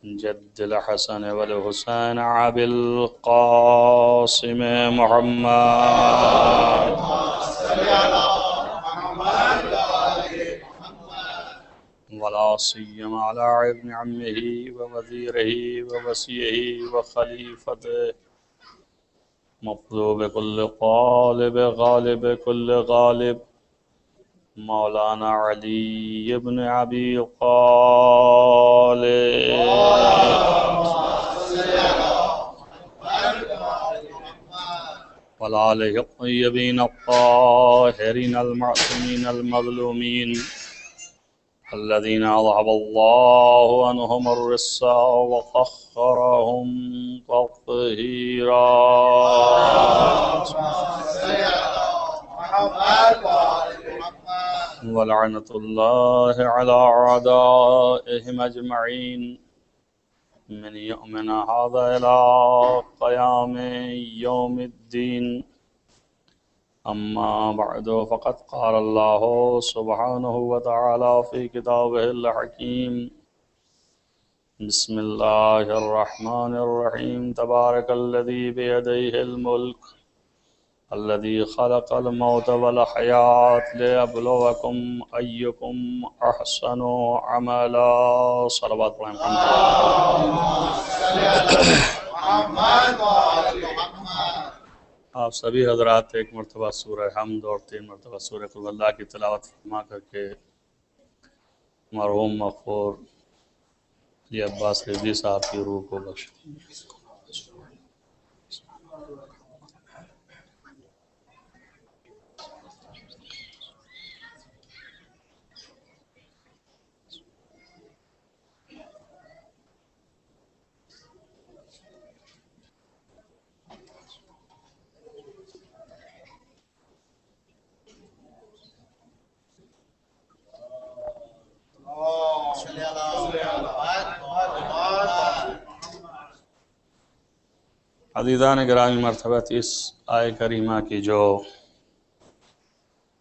جد الحسن والحسین ابی القاسم محمد ولا سيما على ابن عمه ووزيره ووصيه وخليفته مطلوب كل طالب غالب كل غالب مولانا علي بن أبي طالب وآله الطيبين الطاهرين المعصومين المظلومين الذين أذهب الله عنهم الرجس وطهرهم تطهيرا ولعنة الله على أعدائهم أجمعين من يؤمن هذا إلى قيام يوم الدين أما بعد فقد قال الله سبحانه وتعالى في كتابه الحكيم بسم الله الرحمن الرحيم تبارك الذي بيده الملك الذي خلق الموت والحياة ليبلوكم أيكم أحسن عملا صلوات آپ سبھی حضرات ایک مرتبہ سورہ حمد اور 3 مرتبہ سورہ قل اللہ کی تلاوت فرما کر کے مرحوم مغفور علی عباس رضوی صاحب کی روح کو بخشیں۔ عزیزان گرامی مرتبت اس آیہ کریمہ کی جو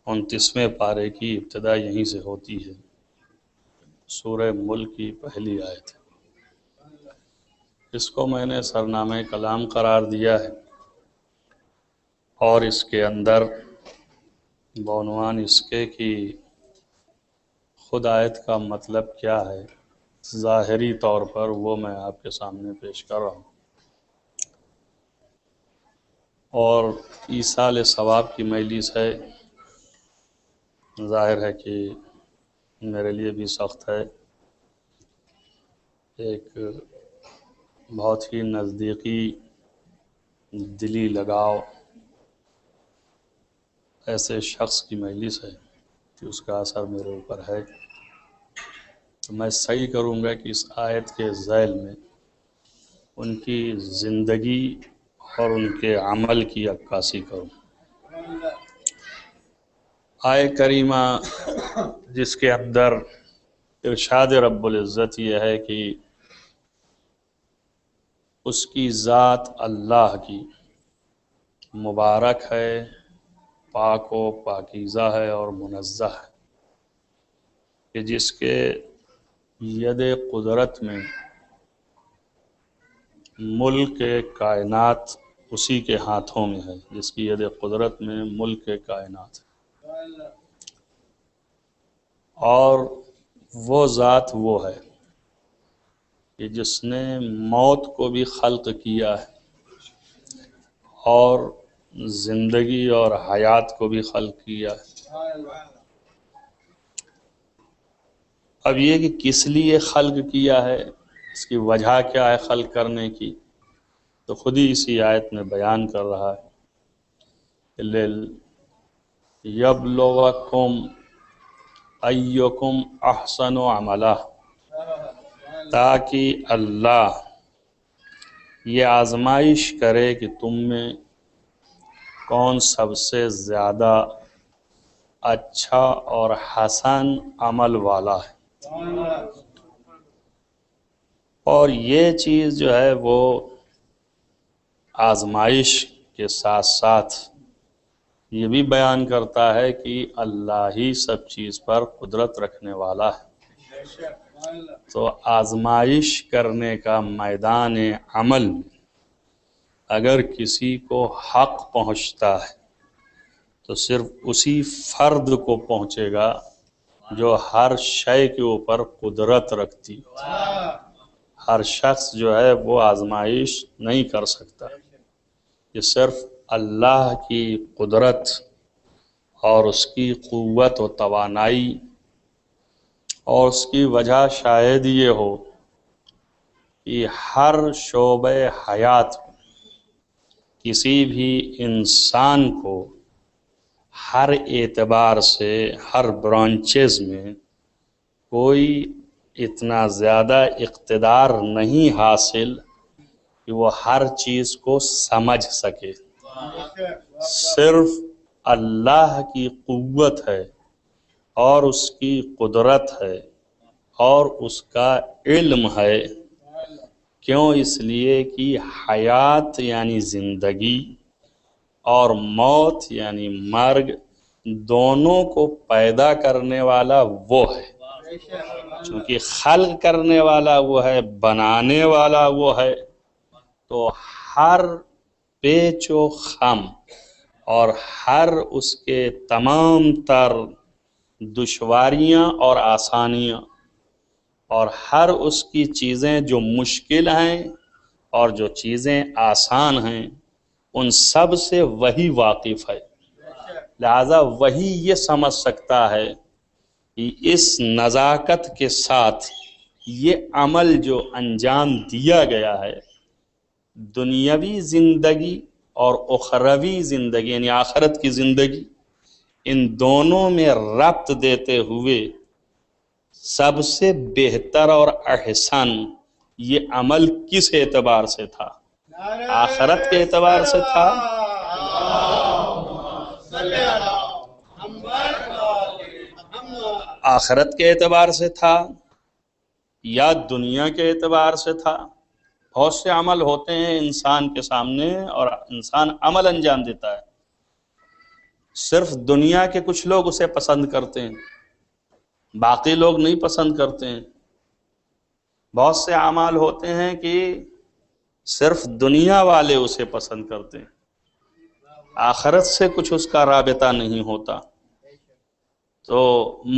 29ویں پارے کی ابتدا یہیں سے ہوتی ہے، سورہ ملک کی پہلی آیت ہے۔ اس کو میں نے سرنامہ کلام قرار دیا ہے اور اس کے اندر بعنوان اس کے کہ خود آیت کا مطلب کیا ہے ظاہری طور پر وہ میں آپ کے سامنے پیش کر رہا ہوں، اور ایصال ثواب کی مجلس ہے۔ ظاہر ہے کہ میرے لیے بھی سخت ہے، ایک بہت ہی نزدیکی دلی لگاؤ ایسے شخص کی مجلس ہے کہ اس کا اثر میرے اوپر ہے، تو میں صحیح کروں گا کہ اس آیت کے ذیل میں ان کی زندگی اور ان کے عمل کی عکاسی کروں۔ آیہ کریمہ جس کے اندر ارشاد رب العزت یہ ہے کہ اس کی ذات اللہ کی مبارک ہے، پاک و پاکیزہ ہے اور منزہ ہے، کہ جس کے ید قدرت میں ملک کائنات اسی کے ہاتھوں میں ہے، جس کی ید قدرت میں ملک کائنات ہے، اور وہ ذات وہ ہے کہ جس نے موت کو بھی خلق کیا ہے اور زندگی اور حیات کو بھی خلق کیا ہے۔ اب یہ کہ کس لیے خلق کیا ہے، اس کی وجہ کیا ہے خلق کرنے کی، تو خود ہی اسی آیت میں بیان کر رہا ہے، لِيَبْلُوَكُمْ أَيُّكُمْ أَحْسَنُ عَمَلًا، تاکہ اللہ یہ آزمائش کرے کہ تم میں کون سب سے زیادہ اچھا اور حسن عمل والا ہے۔ اور یہ چیز جو ہے وہ آزمائش کے ساتھ ساتھ یہ بھی بیان کرتا ہے کہ اللہ ہی سب چیز پر قدرت رکھنے والا ہے، تو آزمائش کرنے کا میدان عمل میں اگر کسی کو حق پہنچتا ہے تو صرف اسی فرد کو پہنچے گا جو ہر شے کے اوپر قدرت رکھتی ہو۔ ہر شخص جو ہے وہ آزمائش نہیں کر سکتا، یہ صرف اللہ کی قدرت اور اس کی قوت و توانائی اور اس کی وجہ شاید یہ ہو کہ ہر شعبہ حیات میں کسی بھی انسان کو ہر اعتبار سے ہر برانچز میں کوئی اتنا زیادہ اقتدار نہیں حاصل کہ وہ ہر چیز کو سمجھ سکے۔ صرف اللہ کی قوت ہے اور اس کی قدرت ہے اور اس کا علم ہے۔ کیوں؟ اس لیے کہ حیات یعنی زندگی اور موت یعنی مرگ دونوں کو پیدا کرنے والا وہ ہے، چونکہ خلق کرنے والا وہ ہے، بنانے والا وہ ہے، تو ہر پیچ و خم اور ہر اس کے تمام تر دشواریاں اور آسانیاں اور ہر اس کی چیزیں جو مشکل ہیں اور جو چیزیں آسان ہیں ان سب سے وہی واقف ہے، لہذا وہی یہ سمجھ سکتا ہے کہ اس نزاکت کے ساتھ یہ عمل جو انجام دیا گیا ہے دنیاوی زندگی اور اخروی زندگی یعنی آخرت کی زندگی، ان دونوں میں ربط دیتے ہوئے سب سے بہتر اور احسن یہ عمل کس اعتبار سے تھا؟ آخرت کے اعتبار سے تھا آخرت کے اعتبار سے تھا یا دنیا کے اعتبار سے تھا؟ بہت سے عمل ہوتے ہیں انسان کے سامنے اور انسان عمل انجام دیتا ہے، صرف دنیا کے کچھ لوگ اسے پسند کرتے ہیں، باقی لوگ نہیں پسند کرتے ہیں۔ بہت سے اعمال ہوتے ہیں کہ صرف دنیا والے اسے پسند کرتے ہیں، آخرت سے کچھ اس کا رابطہ نہیں ہوتا۔ تو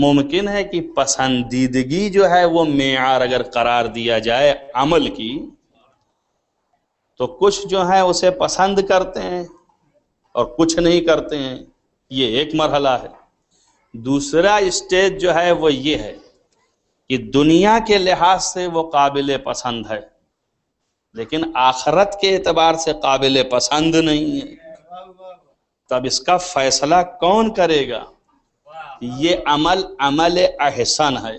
ممکن ہے کہ پسندیدگی جو ہے وہ معیار اگر قرار دیا جائے عمل کی تو کچھ جو ہے اسے پسند کرتے ہیں اور کچھ نہیں کرتے ہیں، یہ ایک مرحلہ ہے۔ دوسرا اسٹیج جو ہے وہ یہ ہے کہ دنیا کے لحاظ سے وہ قابل پسند ہے لیکن آخرت کے اعتبار سے قابل پسند نہیں ہے۔ تب اس کا فیصلہ کون کرے گا؟ یہ عمل احسن ہے،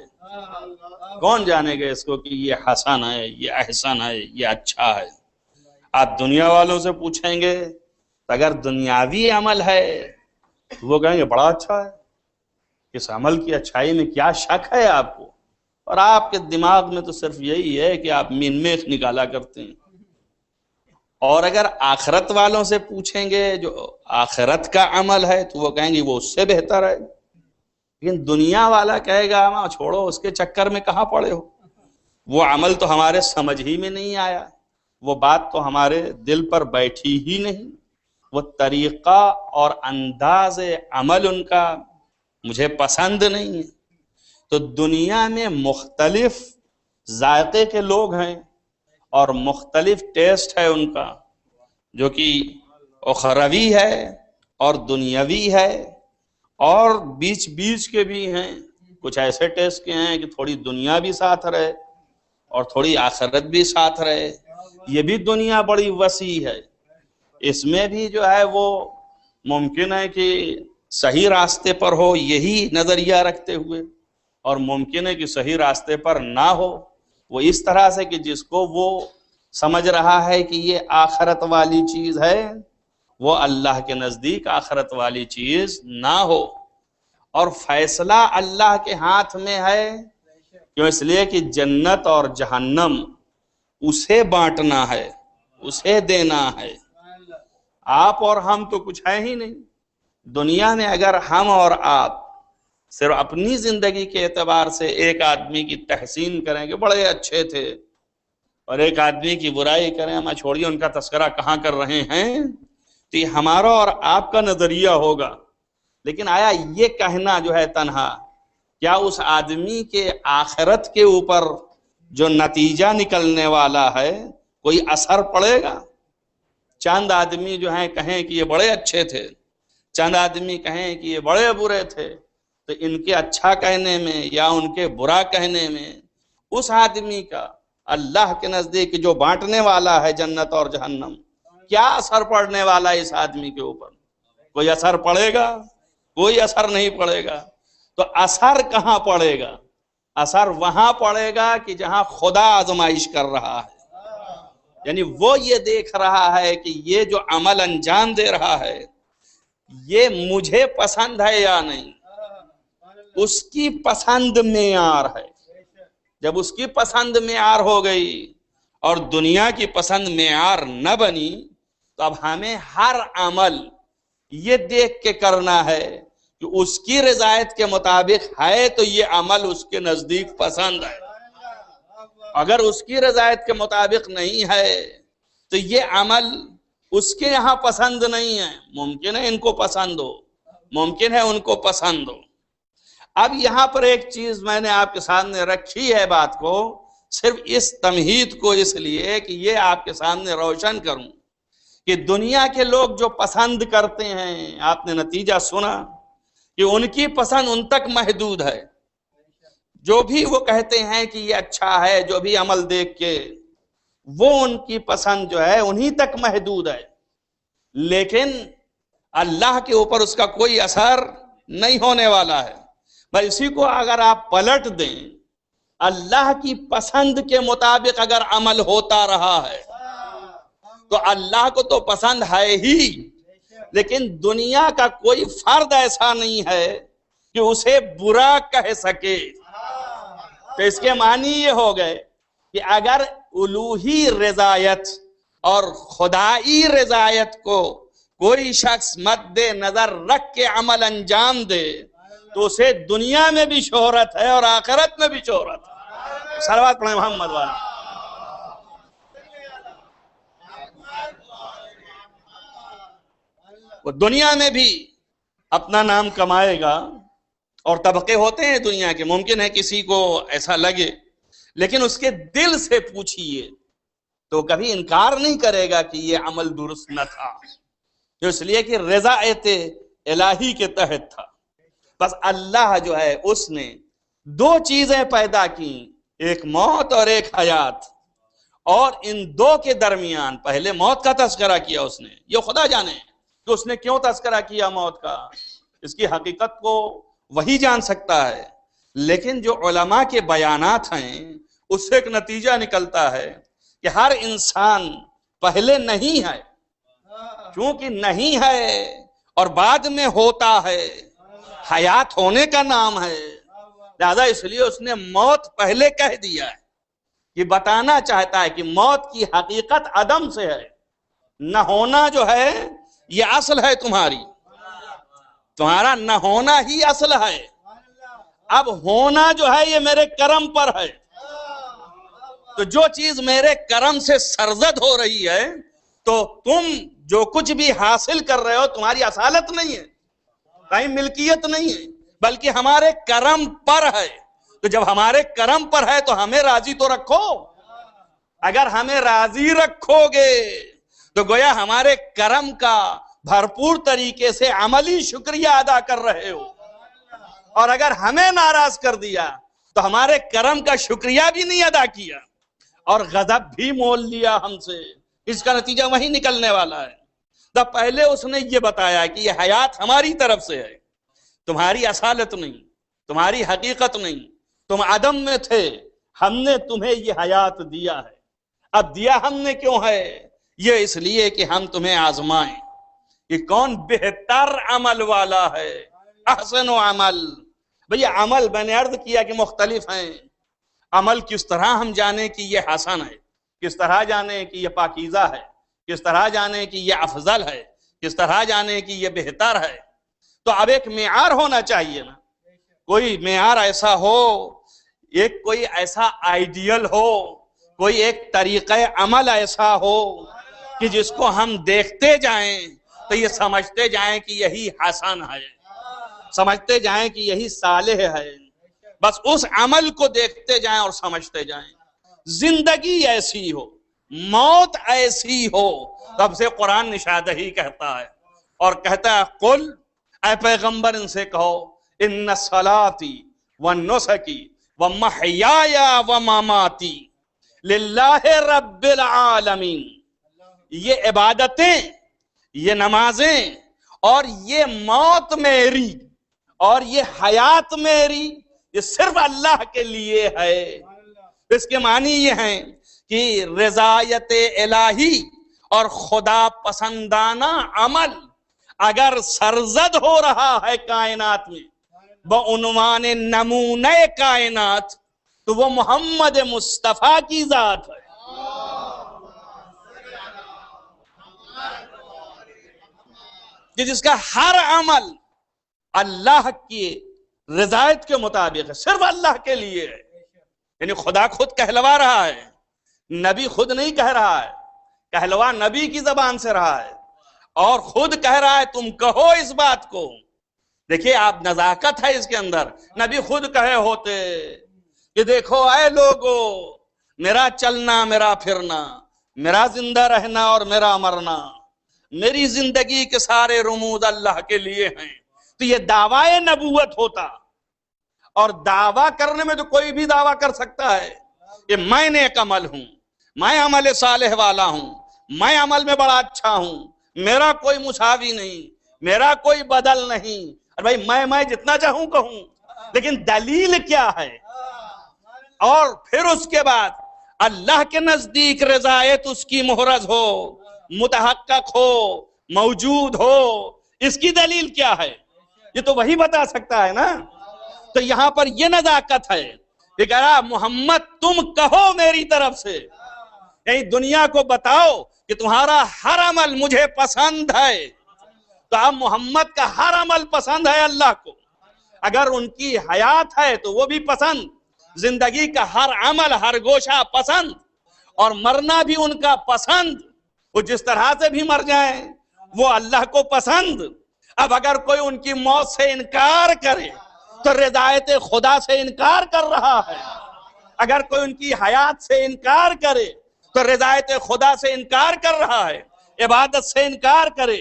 کون جانے گا اس کو کہ یہ حسن ہے، یہ احسن ہے، یہ اچھا ہے؟ آپ دنیا والوں سے پوچھیں گے اگر دنیاوی عمل ہے تو وہ کہیں گے بڑا اچھا ہے، اس عمل کی اچھائی میں کیا شک ہے آپ کو؟ اور آپ کے دماغ میں تو صرف یہی ہے کہ آپ مین میخ نکالا کرتے ہیں۔ اور اگر آخرت والوں سے پوچھیں گے جو آخرت کا عمل ہے تو وہ کہیں گے وہ اس سے بہتر ہے، لیکن دنیا والا کہے گا ماں چھوڑو اس کے چکر میں کہاں پڑے ہو، وہ عمل تو ہمارے سمجھ ہی میں نہیں آیا، وہ بات تو ہمارے دل پر بیٹھی ہی نہیں، وہ طریقہ اور انداز عمل ان کا مجھے پسند نہیں ہے۔ تو دنیا میں مختلف ذائقے کے لوگ ہیں اور مختلف ٹیسٹ ہے ان کا، جو کہ اخروی ہے اور دنیاوی ہے، اور بیچ بیچ کے بھی ہیں، کچھ ایسے ٹیسٹ کے ہیں کہ تھوڑی دنیا بھی ساتھ رہے اور تھوڑی آخرت بھی ساتھ رہے۔ یہ بھی دنیا بڑی وسیع ہے، اس میں بھی جو ہے وہ ممکن ہے کہ صحیح راستے پر ہو یہی نظریہ رکھتے ہوئے، اور ممکن ہے کہ صحیح راستے پر نہ ہو، وہ اس طرح سے کہ جس کو وہ سمجھ رہا ہے کہ یہ آخرت والی چیز ہے وہ اللہ کے نزدیک آخرت والی چیز نہ ہو، اور فیصلہ اللہ کے ہاتھ میں ہے۔ کیوں؟ اس لیے کہ جنت اور جہنم اسے بانٹنا ہے، اسے دینا ہے، آپ اور ہم تو کچھ ہے ہی نہیں۔ دنیا میں اگر ہم اور آپ صرف اپنی زندگی کے اعتبار سے ایک آدمی کی تحسین کریں کہ بڑے اچھے تھے، اور ایک آدمی کی برائی کریں، ہمیں چھوڑیے ان کا تذکرہ کہاں کر رہے ہیں، تو یہ ہمارا اور آپ کا نظریہ ہوگا. لیکن آیا یہ کہنا جو ہے تنہا، کیا اس آدمی کے آخرت کے اوپر جو نتیجہ نکلنے والا ہے کوئی اثر پڑے گا؟ چند آدمی جو ہیں کہیں کہ یہ بڑے اچھے تھے، چند آدمی کہیں کہ یہ بڑے برے تھے، تو ان کے اچھا کہنے میں یا ان کے برا کہنے میں اس آدمی کا اللہ کے نزدیک جو بانٹنے والا ہے جنت اور جہنم، کیا اثر پڑنے والا ہے اس آدمی کے اوپر؟ کوئی اثر پڑے گا؟ کوئی اثر نہیں پڑے گا. تو اثر کہاں پڑے گا؟ اثر وہاں پڑے گا کہ جہاں خدا آزمائش کر رہا ہے، یعنی وہ یہ دیکھ رہا ہے کہ یہ جو عمل انجام دے رہا ہے یہ مجھے پسند ہے یا نہیں. اس کی پسند معیار ہے. جب اس کی پسند معیار ہو گئی اور دنیا کی پسند معیار نہ بنی، تو اب ہمیں ہر عمل یہ دیکھ کے کرنا ہے کہ اس کی رضایت کے مطابق ہے تو یہ عمل اس کے نزدیک پسند ہے. اگر اس کی رضایت کے مطابق نہیں ہے تو یہ عمل اس کے یہاں پسند نہیں ہے. ممکن ہے ان کو پسند ہو، ممکن ہے ان کو پسند ہو. اب یہاں پر ایک چیز میں نے آپ کے سامنے رکھی ہے بات کو، صرف اس تمہید کو اس لیے کہ یہ آپ کے سامنے روشن کروں کہ دنیا کے لوگ جو پسند کرتے ہیں، آپ نے نتیجہ سنا کہ ان کی پسند ان تک محدود ہے. جو بھی وہ کہتے ہیں کہ یہ اچھا ہے، جو بھی عمل دیکھ کے، وہ ان کی پسند جو ہے انہی تک محدود ہے. لیکن اللہ کے اوپر اس کا کوئی اثر نہیں ہونے والا ہے. بس اسی کو اگر آپ پلٹ دیں، اللہ کی پسند کے مطابق اگر عمل ہوتا رہا ہے تو اللہ کو تو پسند ہے ہی، لیکن دنیا کا کوئی فرد ایسا نہیں ہے کہ اسے برا کہہ سکے. تو اس کے معنی یہ ہو گئے کہ اگر الوہی رضایت اور خدائی رضایت کو کوئی شخص مد نظر رکھ کے عمل انجام دے تو اسے دنیا میں بھی شہرت ہے اور آخرت میں بھی شہرت ہے. صلوات پڑھیں محمد والا. وہ دنیا میں بھی اپنا نام کمائے گا، اور طبقے ہوتے ہیں دنیا کے، ممکن ہے کسی کو ایسا لگے، لیکن اس کے دل سے پوچھئے تو کبھی انکار نہیں کرے گا کہ یہ عمل درست نہ تھا، جو اس لیے کہ رضایت الہی کے تحت تھا. بس اللہ جو ہے اس نے دو چیزیں پیدا کی، ایک موت اور ایک حیات، اور ان دو کے درمیان پہلے موت کا تذکرہ کیا اس نے. یہ خدا جانے کہ اس نے کیوں تذکرہ کیا موت کا، اس کی حقیقت کو وہی جان سکتا ہے. لیکن جو علماء کے بیانات ہیں اس سے ایک نتیجہ نکلتا ہے کہ ہر انسان پہلے نہیں ہے، چونکہ نہیں ہے اور بعد میں ہوتا ہے، حیات ہونے کا نام ہے، لہذا اس لیے اس نے موت پہلے کہہ دیا ہے. یہ بتانا چاہتا ہے کہ موت کی حقیقت عدم سے ہے، نہ ہونا جو ہے یہ اصل ہے تمہارا نہ ہونا ہی اصل ہے. اب ہونا جو ہے یہ میرے کرم پر ہے. تو جو چیز میرے کرم سے سرزد ہو رہی ہے، تو تم جو کچھ بھی حاصل کر رہے ہو تمہاری اصالت نہیں ہے، کہیں ملکیت نہیں ہے، بلکہ ہمارے کرم پر ہے. تو جب ہمارے کرم پر ہے تو ہمیں راضی تو رکھو. اگر ہمیں راضی رکھو گے تو گویا ہمارے کرم کا بھرپور طریقے سے عملی شکریہ ادا کر رہے ہو، اور اگر ہمیں ناراض کر دیا تو ہمارے کرم کا شکریہ بھی نہیں ادا کیا اور غضب بھی مول لیا ہم سے. اس کا نتیجہ وہی نکلنے والا ہے. تو پہلے اس نے یہ بتایا کہ یہ حیات ہماری طرف سے ہے، تمہاری اصالت نہیں، تمہاری حقیقت نہیں، تم عدم میں تھے، ہم نے تمہیں یہ حیات دیا ہے. اب دیا ہم نے کیوں ہے؟ یہ اس لیے کہ ہم تمہیں آزمائیں کہ کون بہتر عمل والا ہے، احسن و عمل. بھئی عمل میں نے عرض کیا کہ مختلف ہیں. عمل کس طرح ہم جانیں کہ یہ حسن ہے، کس طرح جانیں کہ یہ پاکیزہ ہے، کس طرح جانیں کہ یہ افضل ہے، کس طرح جانیں کہ یہ بہتر ہے. تو اب ایک معیار ہونا چاہیے نا. کوئی معیار ایسا ہو، ایک کوئی ایسا آئیڈیل ہو، کوئی ایک طریقہ عمل ایسا ہو کہ جس کو ہم دیکھتے جائیں تو یہ سمجھتے جائیں کہ یہی حسن ہے، سمجھتے جائیں کہ یہی صالح ہے، بس اس عمل کو دیکھتے جائیں اور سمجھتے جائیں۔ زندگی ایسی ہو، موت ایسی ہو، تب سے قرآن نشاندہی کہتا ہے اور کہتا ہے قل، اے پیغمبر ان سے کہو، ان صلاتی ونسکی ومحیای ومماتی للہ رب العالمین، یہ عبادتیں، یہ نمازیں اور یہ موت میری اور یہ حیات میری، یہ صرف اللہ کے لیے ہے۔ اس کے معنی یہ ہیں کہ رضایت الہی اور خدا پسندانہ عمل اگر سرزد ہو رہا ہے کائنات میں بعنوان نمونہ کائنات، تو وہ محمد مصطفیٰ کی ذات ہے۔ کہ جس کا ہر عمل اللہ کی رضایت کے مطابق ہے، صرف اللہ کے لیے ہے۔ یعنی خدا خود کہلوا رہا ہے، نبی خود نہیں کہہ رہا ہے، کہلوا نبی کی زبان سے رہا ہے، اور خود کہہ رہا ہے تم کہو اس بات کو۔ دیکھیے آپ، نزاکت ہے اس کے اندر۔ نبی خود کہے ہوتے کہ دیکھو اے لوگو، میرا چلنا، میرا پھرنا، میرا زندہ رہنا اور میرا مرنا، میری زندگی کے سارے رموز اللہ کے لیے ہیں، تو یہ دعویٰ نبوت ہوتا۔ اور دعویٰ کرنے میں تو کوئی بھی دعویٰ کر سکتا ہے کہ میں نیک عمل ہوں، میں عمل صالح والا ہوں، میں عمل میں بڑا اچھا ہوں، میرا کوئی مساوی نہیں، میرا کوئی بدل نہیں۔ اور بھائی میں جتنا چاہوں کہوں، لیکن دلیل کیا ہے؟ اور پھر اس کے بعد اللہ کے نزدیک رضایت اس کی محرز ہو، متحقق ہو، موجود ہو، اس کی دلیل کیا ہے؟ یہ تو وہی بتا سکتا ہے نا۔ تو یہاں پر یہ نزاکت ہے کہ کہا محمد تم کہو میری طرف سے، یعنی دنیا کو بتاؤ کہ تمہارا ہر عمل مجھے پسند ہے۔ تو اب محمد کا ہر عمل پسند ہے اللہ کو، اگر ان کی حیات ہے تو وہ بھی پسند، زندگی کا ہر عمل، ہر گوشہ پسند، اور مرنا بھی ان کا پسند، وہ جس طرح سے بھی مر جائیں وہ اللہ کو پسند۔ اب اگر کوئی ان کی موت سے انکار کرے تو رضایت خدا سے انکار کر رہا ہے، اگر کوئی ان کی حیات سے انکار کرے تو رضایت خدا سے انکار کر رہا ہے، عبادت سے انکار کرے،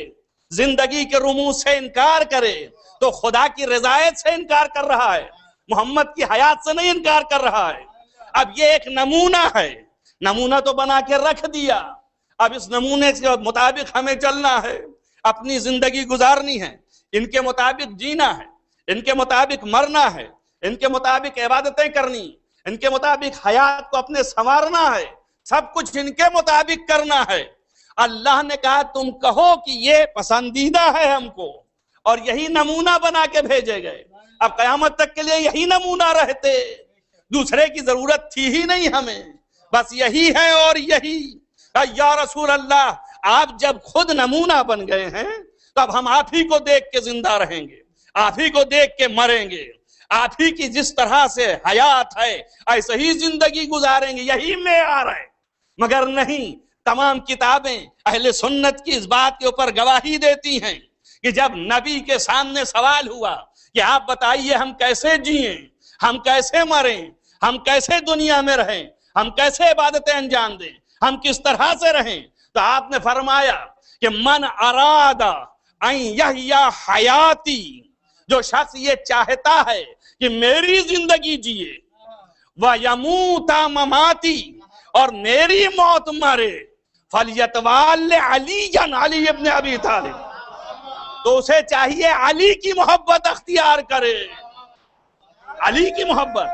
زندگی کے رموز سے انکار کرے تو خدا کی رضایت سے انکار کر رہا ہے، محمد کی حیات سے نہیں انکار کر رہا ہے۔ اب یہ ایک نمونہ ہے، نمونہ تو بنا کے رکھ دیا، اب اس نمونے کے مطابق ہمیں چلنا ہے، اپنی زندگی گزارنی ہے، ان کے مطابق جینا ہے، ان کے مطابق مرنا ہے، ان کے مطابق عبادتیں کرنی، ان کے مطابق حیات کو اپنے سنوارنا ہے، سب کچھ ان کے مطابق کرنا ہے۔ اللہ نے کہا تم کہو کہ یہ پسندیدہ ہے ہم کو، اور یہی نمونہ بنا کے بھیجے گئے۔ اب قیامت تک کے لیے یہی نمونہ رہتے، دوسرے کی ضرورت تھی ہی نہیں ہمیں، بس یہی ہے اور یہی۔ یا رسول اللہ، آپ جب خود نمونہ بن گئے ہیں تو اب ہم آپ ہی کو دیکھ کے زندہ رہیں گے، آپ ہی کو دیکھ کے مریں گے، آپ ہی کی جس طرح سے حیات ہے ایسے ہی زندگی گزاریں گے، یہی معیار ہے۔ مگر نہیں، تمام کتابیں اہل سنت کی اس بات کے اوپر گواہی دیتی ہیں کہ جب نبی کے سامنے سوال ہوا کہ آپ بتائیے ہم کیسے جئیں، ہم کیسے مریں، ہم کیسے دنیا میں رہیں، ہم کیسے عبادتیں انجام دیں، ہم کس طرح سے رہیں، تو آپ نے فرمایا کہ من اراد ان یحیی حیاتی، جو شخص یہ چاہتا ہے کہ میری زندگی جیے، وَيَمُوتَ مَمَاتِي، اور میری موت مرے، فَلْيَتَوَلَّ عَلِيًّا، علی ابن ابی طالب، تو اسے چاہیے علی کی محبت اختیار کرے، علی کی محبت۔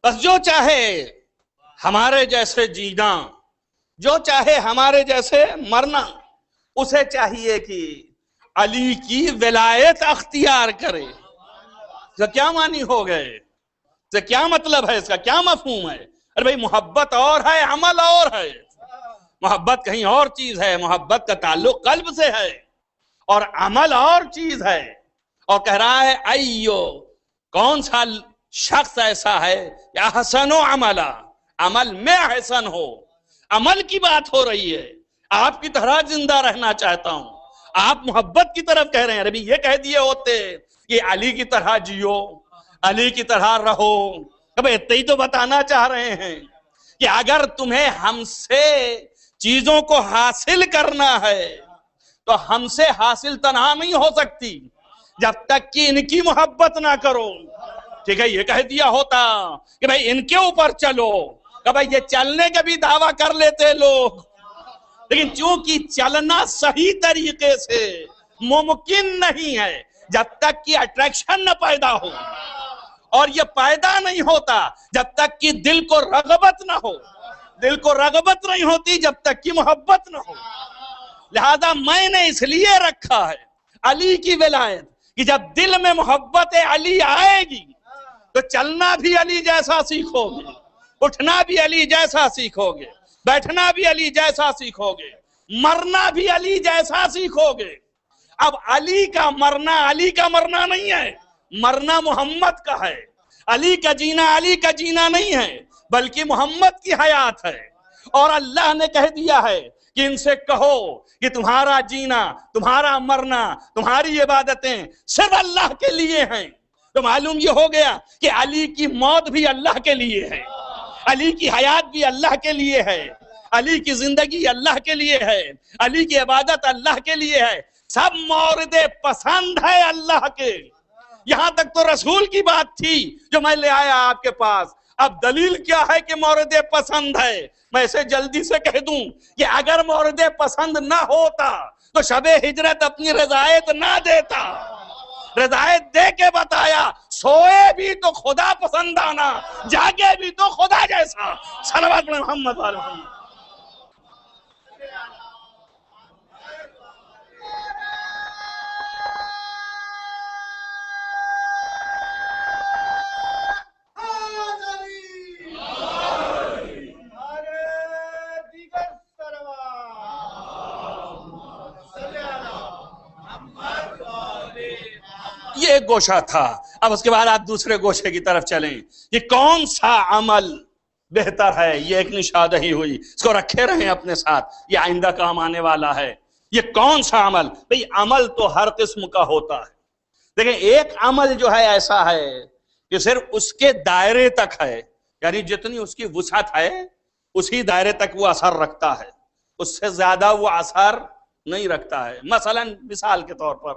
بس جو چاہے ہمارے جیسے جینا، جو چاہے ہمارے جیسے مرنا، اسے چاہیے کہ علی کی ولایت اختیار کرے، اس کا کیا معنی ہو گئے؟ اس کا کیا مطلب ہے؟ اس کا کیا مفہوم ہے؟ ارے بھائی محبت اور ہے، عمل اور ہے۔ محبت کہیں اور چیز ہے، محبت کا تعلق قلب سے ہے، اور عمل اور چیز ہے۔ اور کہہ رہا ہے ایو، کون سا شخص ایسا ہے کہ احسن و عملا، عمل میں احسن ہو۔ عمل کی بات ہو رہی ہے، آپ کی طرح زندہ رہنا چاہتا ہوں، آپ محبت کی طرف کہہ رہے ہیں۔ ربی یہ کہہ دیے ہوتے کہ علی کی طرح جیو، علی کی طرح رہو، اب اتنے ہی تو بتانا چاہ رہے ہیں کہ اگر تمہیں ہم سے چیزوں کو حاصل کرنا ہے تو ہم سے حاصل تنہا نہیں ہو سکتی جب تک کہ ان کی محبت نہ کرو۔ ٹھیک ہے، یہ کہہ دیا ہوتا کہ بھائی ان کے اوپر چلو، کہ بھائی یہ چلنے کا بھی دعویٰ کر لیتے لوگ، لیکن چونکہ چلنا صحیح طریقے سے ممکن نہیں ہے جب تک کہ اٹریکشن نہ پیدا ہو، اور یہ پیدا نہیں ہوتا جب تک کہ دل کو رغبت نہ ہو، دل کو رغبت نہیں ہوتی جب تک کہ محبت نہ ہو۔ لہذا میں نے اس لیے رکھا ہے علی کی ولایت کہ جب دل میں محبت علی آئے گی تو چلنا بھی علی جیسا سیکھو گے، اٹھنا بھی علی جیسا سیکھو گے، بیٹھنا بھی علی جیسا سیکھو گے، مرنا بھی علی جیسا سیکھو گے۔ اب علی کا مرنا نہیں ہے، مرنا محمد کا ہے۔ علی کا جینا نہیں ہے، بلکہ محمد کی حیات ہے۔ اور اللہ نے کہہ دیا ہے کہ ان سے کہو کہ تمہارا جینا، تمہارا مرنا، تمہاری عبادتیں صرف اللہ کے لیے ہیں۔ تو معلوم یہ ہو گیا کہ علی کی موت بھی اللہ کے لیے ہے، علی کی حیات بھی اللہ کے لیے ہے، علی کی زندگی اللہ کے لیے ہے، علی کی عبادت اللہ کے لیے ہے، سب مورد پسند ہے اللہ کے۔ یہاں تک تو رسول کی بات تھی جو میں لے آیا آپ کے پاس، اب دلیل کیا ہے کہ مورد پسند ہے؟ میں اسے جلدی سے کہہ دوں کہ اگر مورد پسند نہ ہوتا تو شب ہجرت اپنی رضایت نہ دیتا، رضایت دے کے بتایا سوئے بھی تو خدا پسند آنا، جاگے بھی تو خدا جیسا۔ صلوات محمد علیہ وسلم۔ یہ ایک گوشہ تھا، اب اس کے بعد آپ دوسرے گوشے کی طرف چلیں کہ کون سا عمل بہتر ہے۔ یہ ایک نشاندہی ہوئی، اس کو رکھے رہیں اپنے ساتھ، یہ آئندہ کام آنے والا ہے۔ یہ کون سا عمل؟ بھئی عمل تو ہر قسم کا ہوتا ہے، دیکھیں ایک عمل جو ہے ایسا ہے کہ صرف اس کے دائرے تک ہے، یعنی جتنی اس کی وسعت ہے اسی دائرے تک وہ اثر رکھتا ہے، اس سے زیادہ وہ اثر نہیں رکھتا ہے۔ مثال کے طور پر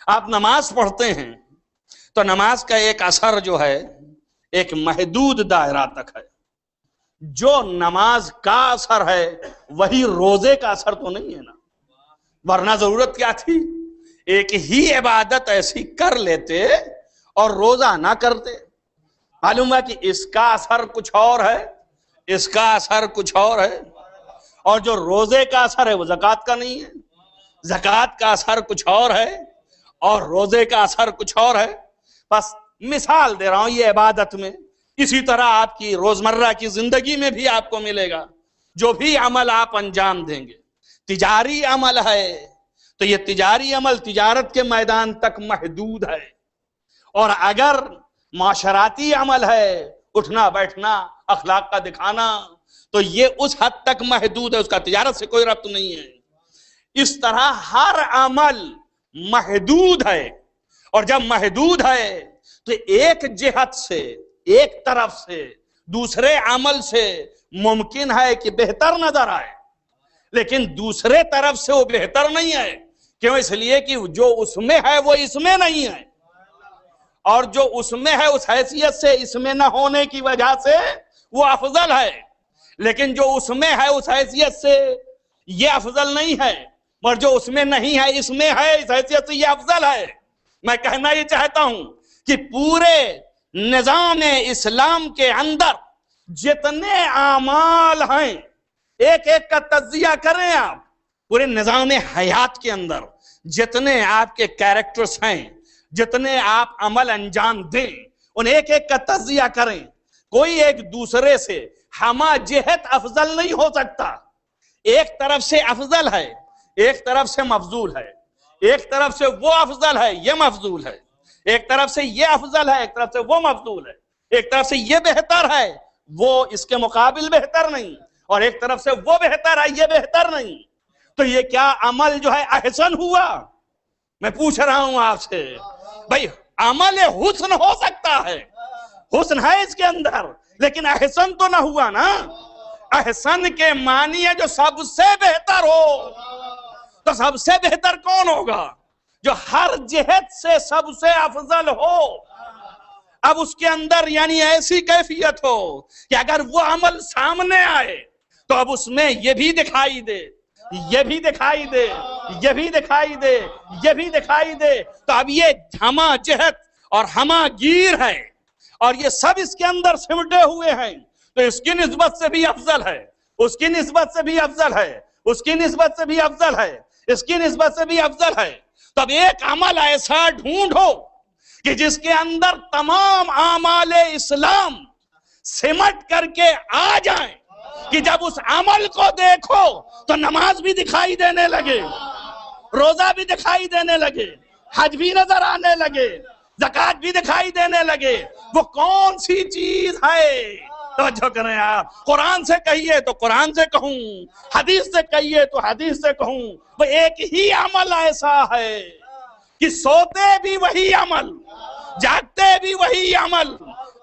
آپ نماز پڑھتے ہیں تو نماز کا ایک اثر جو ہے ایک محدود دائرہ تک ہے۔ جو نماز کا اثر ہے وہی روزے کا اثر تو نہیں ہے نا، ورنہ ضرورت کیا تھی؟ ایک ہی عبادت ایسی کر لیتے اور روزہ نہ کرتے۔ معلوم ہے کہ اس کا اثر کچھ اور ہے، اس کا اثر کچھ اور ہے، اور جو روزے کا اثر ہے وہ زکوٰۃ کا نہیں ہے، زکوٰۃ کا اثر کچھ اور ہے اور روزے کا اثر کچھ اور ہے۔ بس مثال دے رہا ہوں یہ عبادت میں، اسی طرح آپ کی روزمرہ کی زندگی میں بھی آپ کو ملے گا۔ جو بھی عمل آپ انجام دیں گے، تجاری عمل ہے تو یہ تجاری عمل تجارت کے میدان تک محدود ہے، اور اگر معاشراتی عمل ہے، اٹھنا بیٹھنا، اخلاق کا دکھانا، تو یہ اس حد تک محدود ہے، اس کا تجارت سے کوئی ربط نہیں ہے۔ اس طرح ہر عمل محدود ہے، اور جب محدود ہے تو ایک جہت سے، ایک طرف سے، دوسرے عمل سے ممکن ہے کہ بہتر نظر آئے، لیکن دوسرے طرف سے وہ بہتر نہیں ہے۔ کیوں؟ اس لیے کہ جو اس میں ہے وہ اس میں نہیں ہے، اور جو اس میں ہے اس حیثیت سے اس میں نہ ہونے کی وجہ سے وہ افضل ہے، لیکن جو اس میں ہے اس حیثیت سے یہ افضل نہیں ہے، اور جو اس میں نہیں ہے اس میں ہے، اس حیثیت سے یہ افضل ہے۔ میں کہنا یہ چاہتا ہوں کہ پورے نظام اسلام کے اندر جتنے اعمال ہیں، ایک ایک کا تجزیہ کریں آپ، پورے نظام حیات کے اندر جتنے آپ کے کیریکٹرز ہیں، جتنے آپ عمل انجام دیں ان ایک ایک کا تجزیہ کریں، کوئی ایک دوسرے سے ہمہ جہت افضل نہیں ہو سکتا. ایک طرف سے افضل ہے، ایک طرف سے مفضول ہے، ایک طرف سے وہ افضل ہے یہ مفضول ہے، ایک طرف سے یہ افضل ہے ایک طرف سے وہ مفضول ہے، ایک طرف سے یہ بہتر ہے وہ اس کے مقابل بہتر نہیں، اور ایک طرف سے وہ بہتر ہے یہ بہتر نہیں. تو یہ کیا عمل جو ہے احسن ہوا؟ میں پوچھ رہا ہوں آپ سے بھائی، عمل حسن ہو سکتا ہے، حسن ہے اس کے اندر، لیکن احسن تو نہ ہوا نا. احسن کے معنی ہے جو سب سے بہتر ہو. تو سب سے بہتر کون ہوگا؟ جو ہر جہت سے سب سے افضل ہو. اب اس کے اندر یعنی ایسی کیفیت ہو کہ اگر وہ عمل سامنے آئے تو اب اس میں یہ بھی دکھائی دے، یہ بھی دکھائی دے، یہ بھی دکھائی دے، یہ بھی دکھائی دے. تو اب یہ ہمہ جہت اور ہمہ گیر ہے اور یہ سب اس کے اندر سمٹے ہوئے ہیں، تو اس کی نسبت سے بھی افضل ہے، اس کی نسبت سے بھی افضل ہے، اس کی نسبت سے بھی افضل ہے، اس کی نسبت سے بھی افضل ہے. تب ایک عمل ایسا ڈھونڈو کہ جس کے اندر تمام اعمال اسلام سمٹ کر کے آ جائیں، کہ جب اس عمل کو دیکھو تو نماز بھی دکھائی دینے لگے، روزہ بھی دکھائی دینے لگے، حج بھی نظر آنے لگے، زکوٰۃ بھی دکھائی دینے لگے. وہ کون سی چیز ہے؟ توجہ کریں آپ. قرآن سے کہیے تو قرآن سے کہوں، حدیث سے کہیے تو حدیث سے کہوں. وہ ایک ہی عمل ایسا ہے کہ سوتے بھی وہی عمل، جاگتے بھی وہی عمل،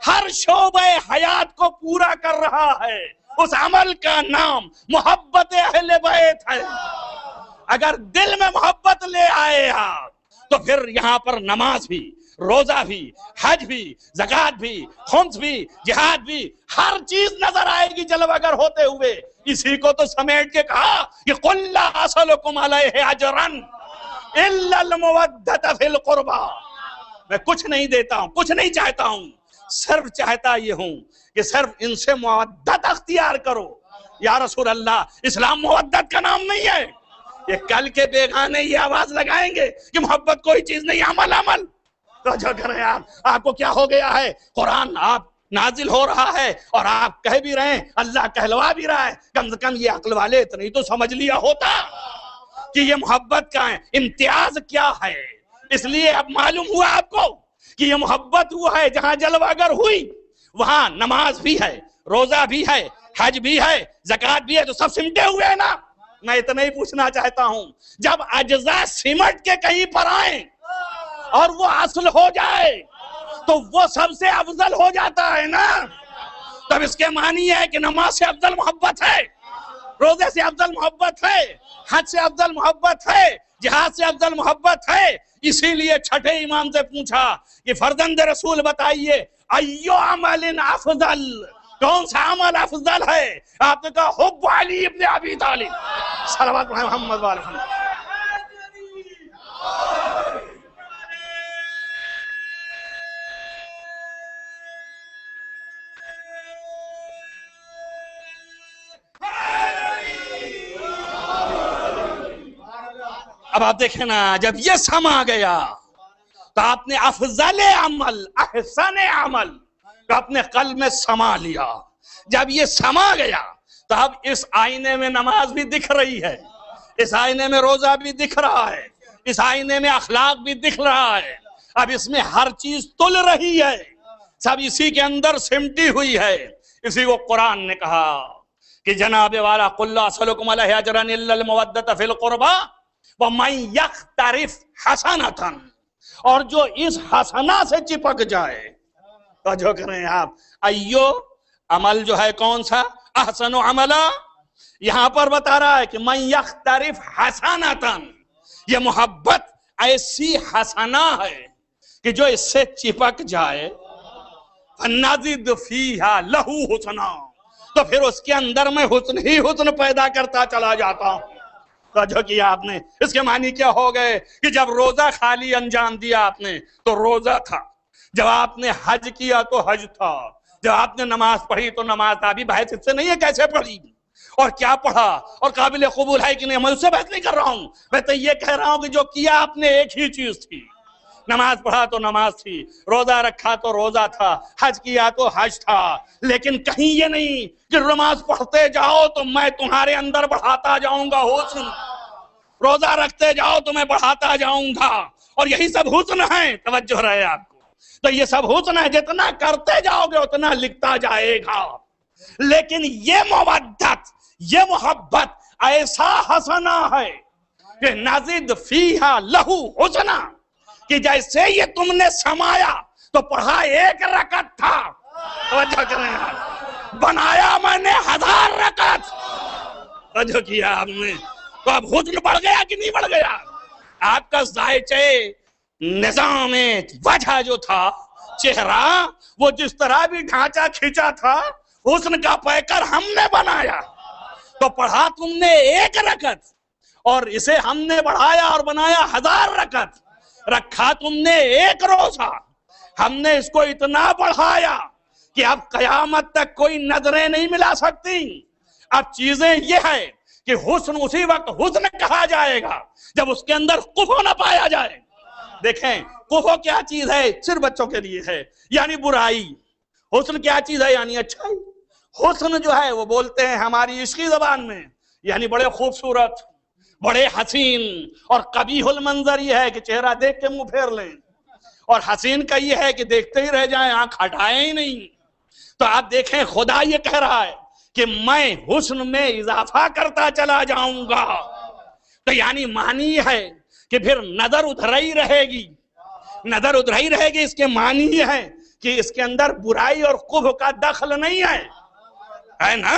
ہر شعبہ حیات کو پورا کر رہا ہے. اس عمل کا نام محبت اہل بیت ہے. اگر دل میں محبت لے آئے آپ تو پھر یہاں پر نماز بھی، روزہ بھی، حج بھی، زکوٰۃ بھی، خمس بھی، جہاد بھی، ہر چیز نظر آئے گی جلوہ گر ہوتے ہوئے. اسی کو تو سمیٹ کے کہا کہ قُلْ لَا أَسْأَلُكُمْ عَلَيْهِ أَجْرًا إِلَّا الْمَوَدَّةَ فِي الْقُرْبَى. میں کچھ نہیں دیتا ہوں، کچھ نہیں چاہتا ہوں، صرف چاہتا یہ ہوں کہ صرف ان سے مودت اختیار کرو. یا رسول اللہ، اسلام مودت کا نام نہیں ہے. یہ کل کے بیگانے یہ آواز لگائیں گے کہ محبت کوئی چیز نہیں، عمل عمل. توجہ کریں آپ کو کیا ہو گیا ہے؟ قرآن آپ نازل ہو رہا ہے اور آپ کہہ بھی رہے ہیں، اللہ کہلوا بھی رہا ہے. کم سے کم یہ عقل والے اتنی تو سمجھ لیا ہوتا کہ یہ محبت کا امتیاز کیا ہے. اس لیے اب معلوم ہوا آپ کو کہ یہ محبت ہوا ہے جہاں جلوہ گر ہوئی وہاں نماز بھی ہے، روزہ بھی ہے، حج بھی ہے، زکوٰۃ بھی ہے. تو سب سمٹے ہوئے ہیں نا. میں اتنا ہی پوچھنا چاہتا ہوں، جب اجزاء سمٹ کے کہیں پر آئیں اور وہ اصل ہو جائے تو وہ سب سے افضل ہو جاتا ہے نا. تب اس کے معنی ہے کہ نماز سے افضل محبت ہے، روزے سے افضل محبت ہے، حج سے افضل محبت ہے، جہاد سے افضل محبت ہے. اسی لیے چھٹے امام سے پوچھا کہ فرزند رسول بتائیے ایو عمل افضل، کون سا عمل افضل ہے؟ آپ نے کہا حب علی ابن ابی طالب صلوات محمد وعلیہ وسلم. اب آپ دیکھیں نا، جب یہ سما گیا تو آپ نے افضل عمل، احسن عمل تو اپنے قلب میں سما لیا. جب یہ سما گیا تو اب اس آئینے میں نماز بھی دکھ رہی ہے، اس آئینے میں روزہ بھی دکھ رہا ہے، اس آئینے میں اخلاق بھی دکھ رہا ہے. اب اس میں ہر چیز تل رہی ہے، سب اسی کے اندر سمٹی ہوئی ہے. اسی کو قرآن نے کہا کہ جناب والا قُلْ لَا أَسْأَلُكُمْ عَلَيْهِ أَجْرًا إِلَّا الْمَوَدَّةَ فِي الْقُرْبَى وَمَنْ يَقْتَرِفْ حَسَنَةً، اور جو اس حسنہ سے چپک جائے. توجہ کریں آپ، ایو عمل جو ہے کون سا؟ احسن عملا. یہاں پر بتا رہا ہے کہ من یخترف حسنۃ، یہ محبت ایسی حسنہ ہے کہ جو اس سے چپک جائے فنزد فیہا لہو حسنا، تو پھر اس کے اندر میں حسن ہی حسن پیدا کرتا چلا جاتا ہوں. توجہ کیا آپ نے؟ اس کے معنی کیا ہو گئے کہ جب روزہ خالی انجام دیا آپ نے تو روزہ تھا، جب آپ نے حج کیا تو حج تھا، جب آپ نے نماز پڑھی تو نماز تھا. ابھی بحث اس سے نہیں ہے کیسے پڑھی اور کیا پڑھا اور قابل قبول ہے کہ نہیں، میں اس سے بحث نہیں کر رہا ہوں. میں تو یہ کہہ رہا ہوں کہ جو کیا آپ نے ایک ہی چیز تھی، نماز پڑھا تو نماز تھی، روزہ رکھا تو روزہ تھا، حج کیا تو حج تھا، لیکن کہیں یہ نہیں کہ نماز پڑھتے جاؤ تو میں تمہارے اندر بڑھاتا جاؤں گا حسن، روزہ رکھتے جاؤ تو میں بڑھاتا جاؤں گا، اور یہی سب حسن ہے، توجہ رہے آپ کو، تو یہ سب حسن ہے، جتنا کرتے جاؤ گے اتنا لکھتا جائے گا، لیکن یہ مودت، یہ محبت ایسا حسنہ ہے کہ نزد فیہا لہو حسنہ، کہ جیسے یہ تم نے سمایا تو پڑھا 1 رکعت تھا، توجہ کریں، بنایا میں نے 1000 رکعت، توجہ کیا آپ نے، تو اب حسن بڑھ گیا کہ نہیں بڑھ گیا؟ آپ کا ذائچے نظام وجہ جو تھا، چہرہ، وہ جس طرح بھی ڈھانچہ کھینچا تھا، حسن کا پیکر ہم نے بنایا، تو پڑھا تم نے 1 رکعت، اور اسے ہم نے بڑھایا اور بنایا 1000 رکعت، رکھا تم نے 1 روزہ، ہم نے اس کو اتنا بڑھایا کہ اب قیامت تک کوئی نظریں نہیں ملا سکتی۔ اب چیزیں یہ ہے کہ حسن اسی وقت حسن کہا جائے گا جب اس کے اندر کفو نہ پایا جائے۔ دیکھیں کفو کیا چیز ہے؟ صرف بچوں کے لیے ہے، یعنی برائی۔ حسن کیا چیز ہے؟ یعنی اچھائی۔ حسن جو ہے وہ بولتے ہیں ہماری عشقی زبان میں، یعنی بڑے خوبصورت، بڑے حسین، اور قبیح المنظر یہ ہے کہ چہرہ دیکھ کے منہ پھیر لیں، اور حسین کا یہ ہے کہ دیکھتے ہی رہ جائیں، آنکھ ہٹائیں ہی نہیں۔ تو آپ دیکھیں خدا یہ کہہ رہا ہے کہ میں حسن میں اضافہ کرتا چلا جاؤں گا، تو یعنی معنی ہے کہ پھر نظر ادھر ہی رہے گی، نظر ادھر ہی رہے گی، اس کے معنی یہ ہے کہ اس کے اندر برائی اور قبح کا دخل نہیں ہے نا؟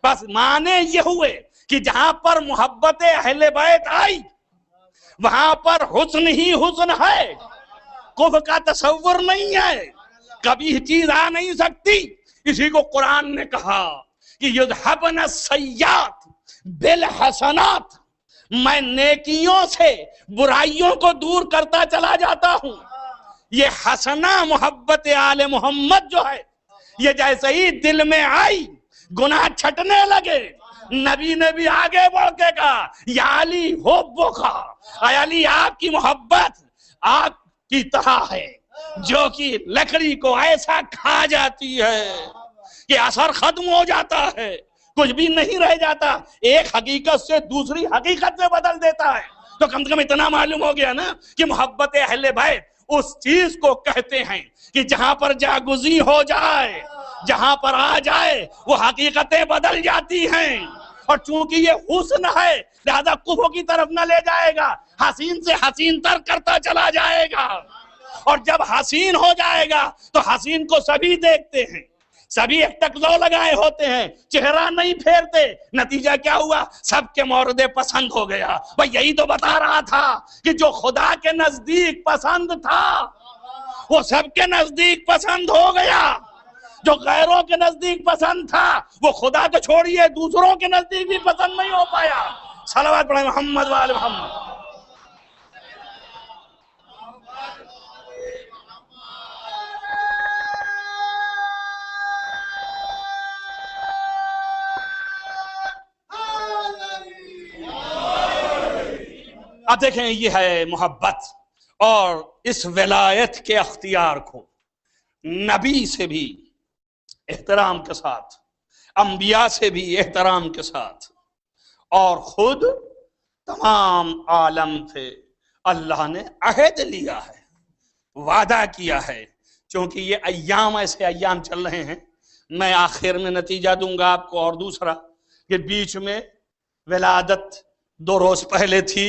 بس معنی یہ ہوئے کہ جہاں پر محبت اہل بیت آئی وہاں پر حسن ہی حسن ہے، قبح کا تصور نہیں ہے، کبھی چیز آ نہیں سکتی۔ اسی کو قرآن نے کہا کہ یذھبن السیئات بالحسنات، میں نیکیوں سے برائیوں کو دور کرتا چلا جاتا ہوں۔ یہ حسنہ محبت آل محمد جو ہے، یہ جیسے ہی دل میں آئی گناہ چھٹنے لگے، نبی نے بھی آگے بڑھ کے کہا یا علی حبک، اے علی آپ کی محبت آگ کی طرح ہے جو کہ لکڑی کو ایسا کھا جاتی ہے کہ اثر ختم ہو جاتا ہے، کچھ بھی نہیں رہ جاتا، ایک حقیقت سے دوسری حقیقت میں بدل دیتا ہے۔ تو کم سے کم اتنا معلوم ہو گیا نا کہ محبت اہل بیت اس چیز کو کہتے ہیں کہ جہاں پر جاگزی ہو جائے، جہاں پر آ جائے وہ حقیقتیں بدل جاتی ہیں، اور چونکہ یہ حسن ہے لہذا قبح کی طرف نہ لے جائے گا، حسین سے حسین تر کرتا چلا جائے گا، اور جب حسین ہو جائے گا تو حسین کو سبھی دیکھتے ہیں، سبھی ایک ٹکزو لگائے ہوتے ہیں، چہرہ نہیں پھیرتے، نتیجہ کیا ہوا؟ سب کے مورد پسند ہو گیا۔ بھئی یہی تو بتا رہا تھا کہ جو خدا کے نزدیک پسند تھا وہ سب کے نزدیک پسند ہو گیا، جو غیروں کے نزدیک پسند تھا وہ خدا تو چھوڑیے دوسروں کے نزدیک بھی پسند نہیں ہو پایا۔ صلوات پڑھیں محمد وآل محمد۔ اب دیکھیں یہ ہے محبت، اور اس ولایت کے اختیار کو نبی سے بھی احترام کے ساتھ، انبیاء سے بھی احترام کے ساتھ، اور خود تمام عالم سے اللہ نے عہد لیا ہے، وعدہ کیا ہے۔ چونکہ یہ ایام ایسے ایام چل رہے ہیں، میں آخر میں نتیجہ دوں گا آپ کو، اور دوسرا کہ بیچ میں ولادت 2 روز پہلے تھی،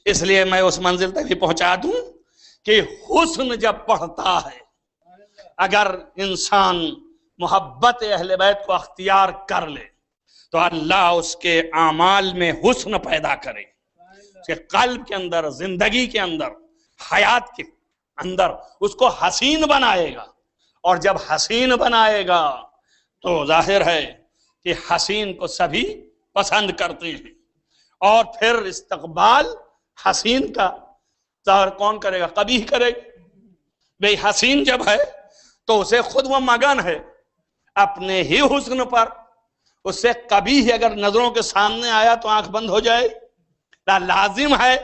اس لیے میں اس منزل تک بھی پہنچا دوں کہ حسن جب پڑھتا ہے، اگر انسان محبت اہل بیت کو اختیار کر لے تو اللہ اس کے اعمال میں حسن پیدا کرے، اس کے قلب کے اندر، زندگی کے اندر، حیات کے اندر اس کو حسین بنائے گا، اور جب حسین بنائے گا تو ظاہر ہے کہ حسین کو سبھی پسند کرتے ہیں، اور پھر استقبال حسین کا ظاہر کون کرے گا؟ قبیح کرے گا۔ بھئی حسین جب ہے تو اسے خود وہ مگن ہے اپنے ہی حسن پر، اس سے قبیح اگر نظروں کے سامنے آیا تو آنکھ بند ہو جائے، لازم ہے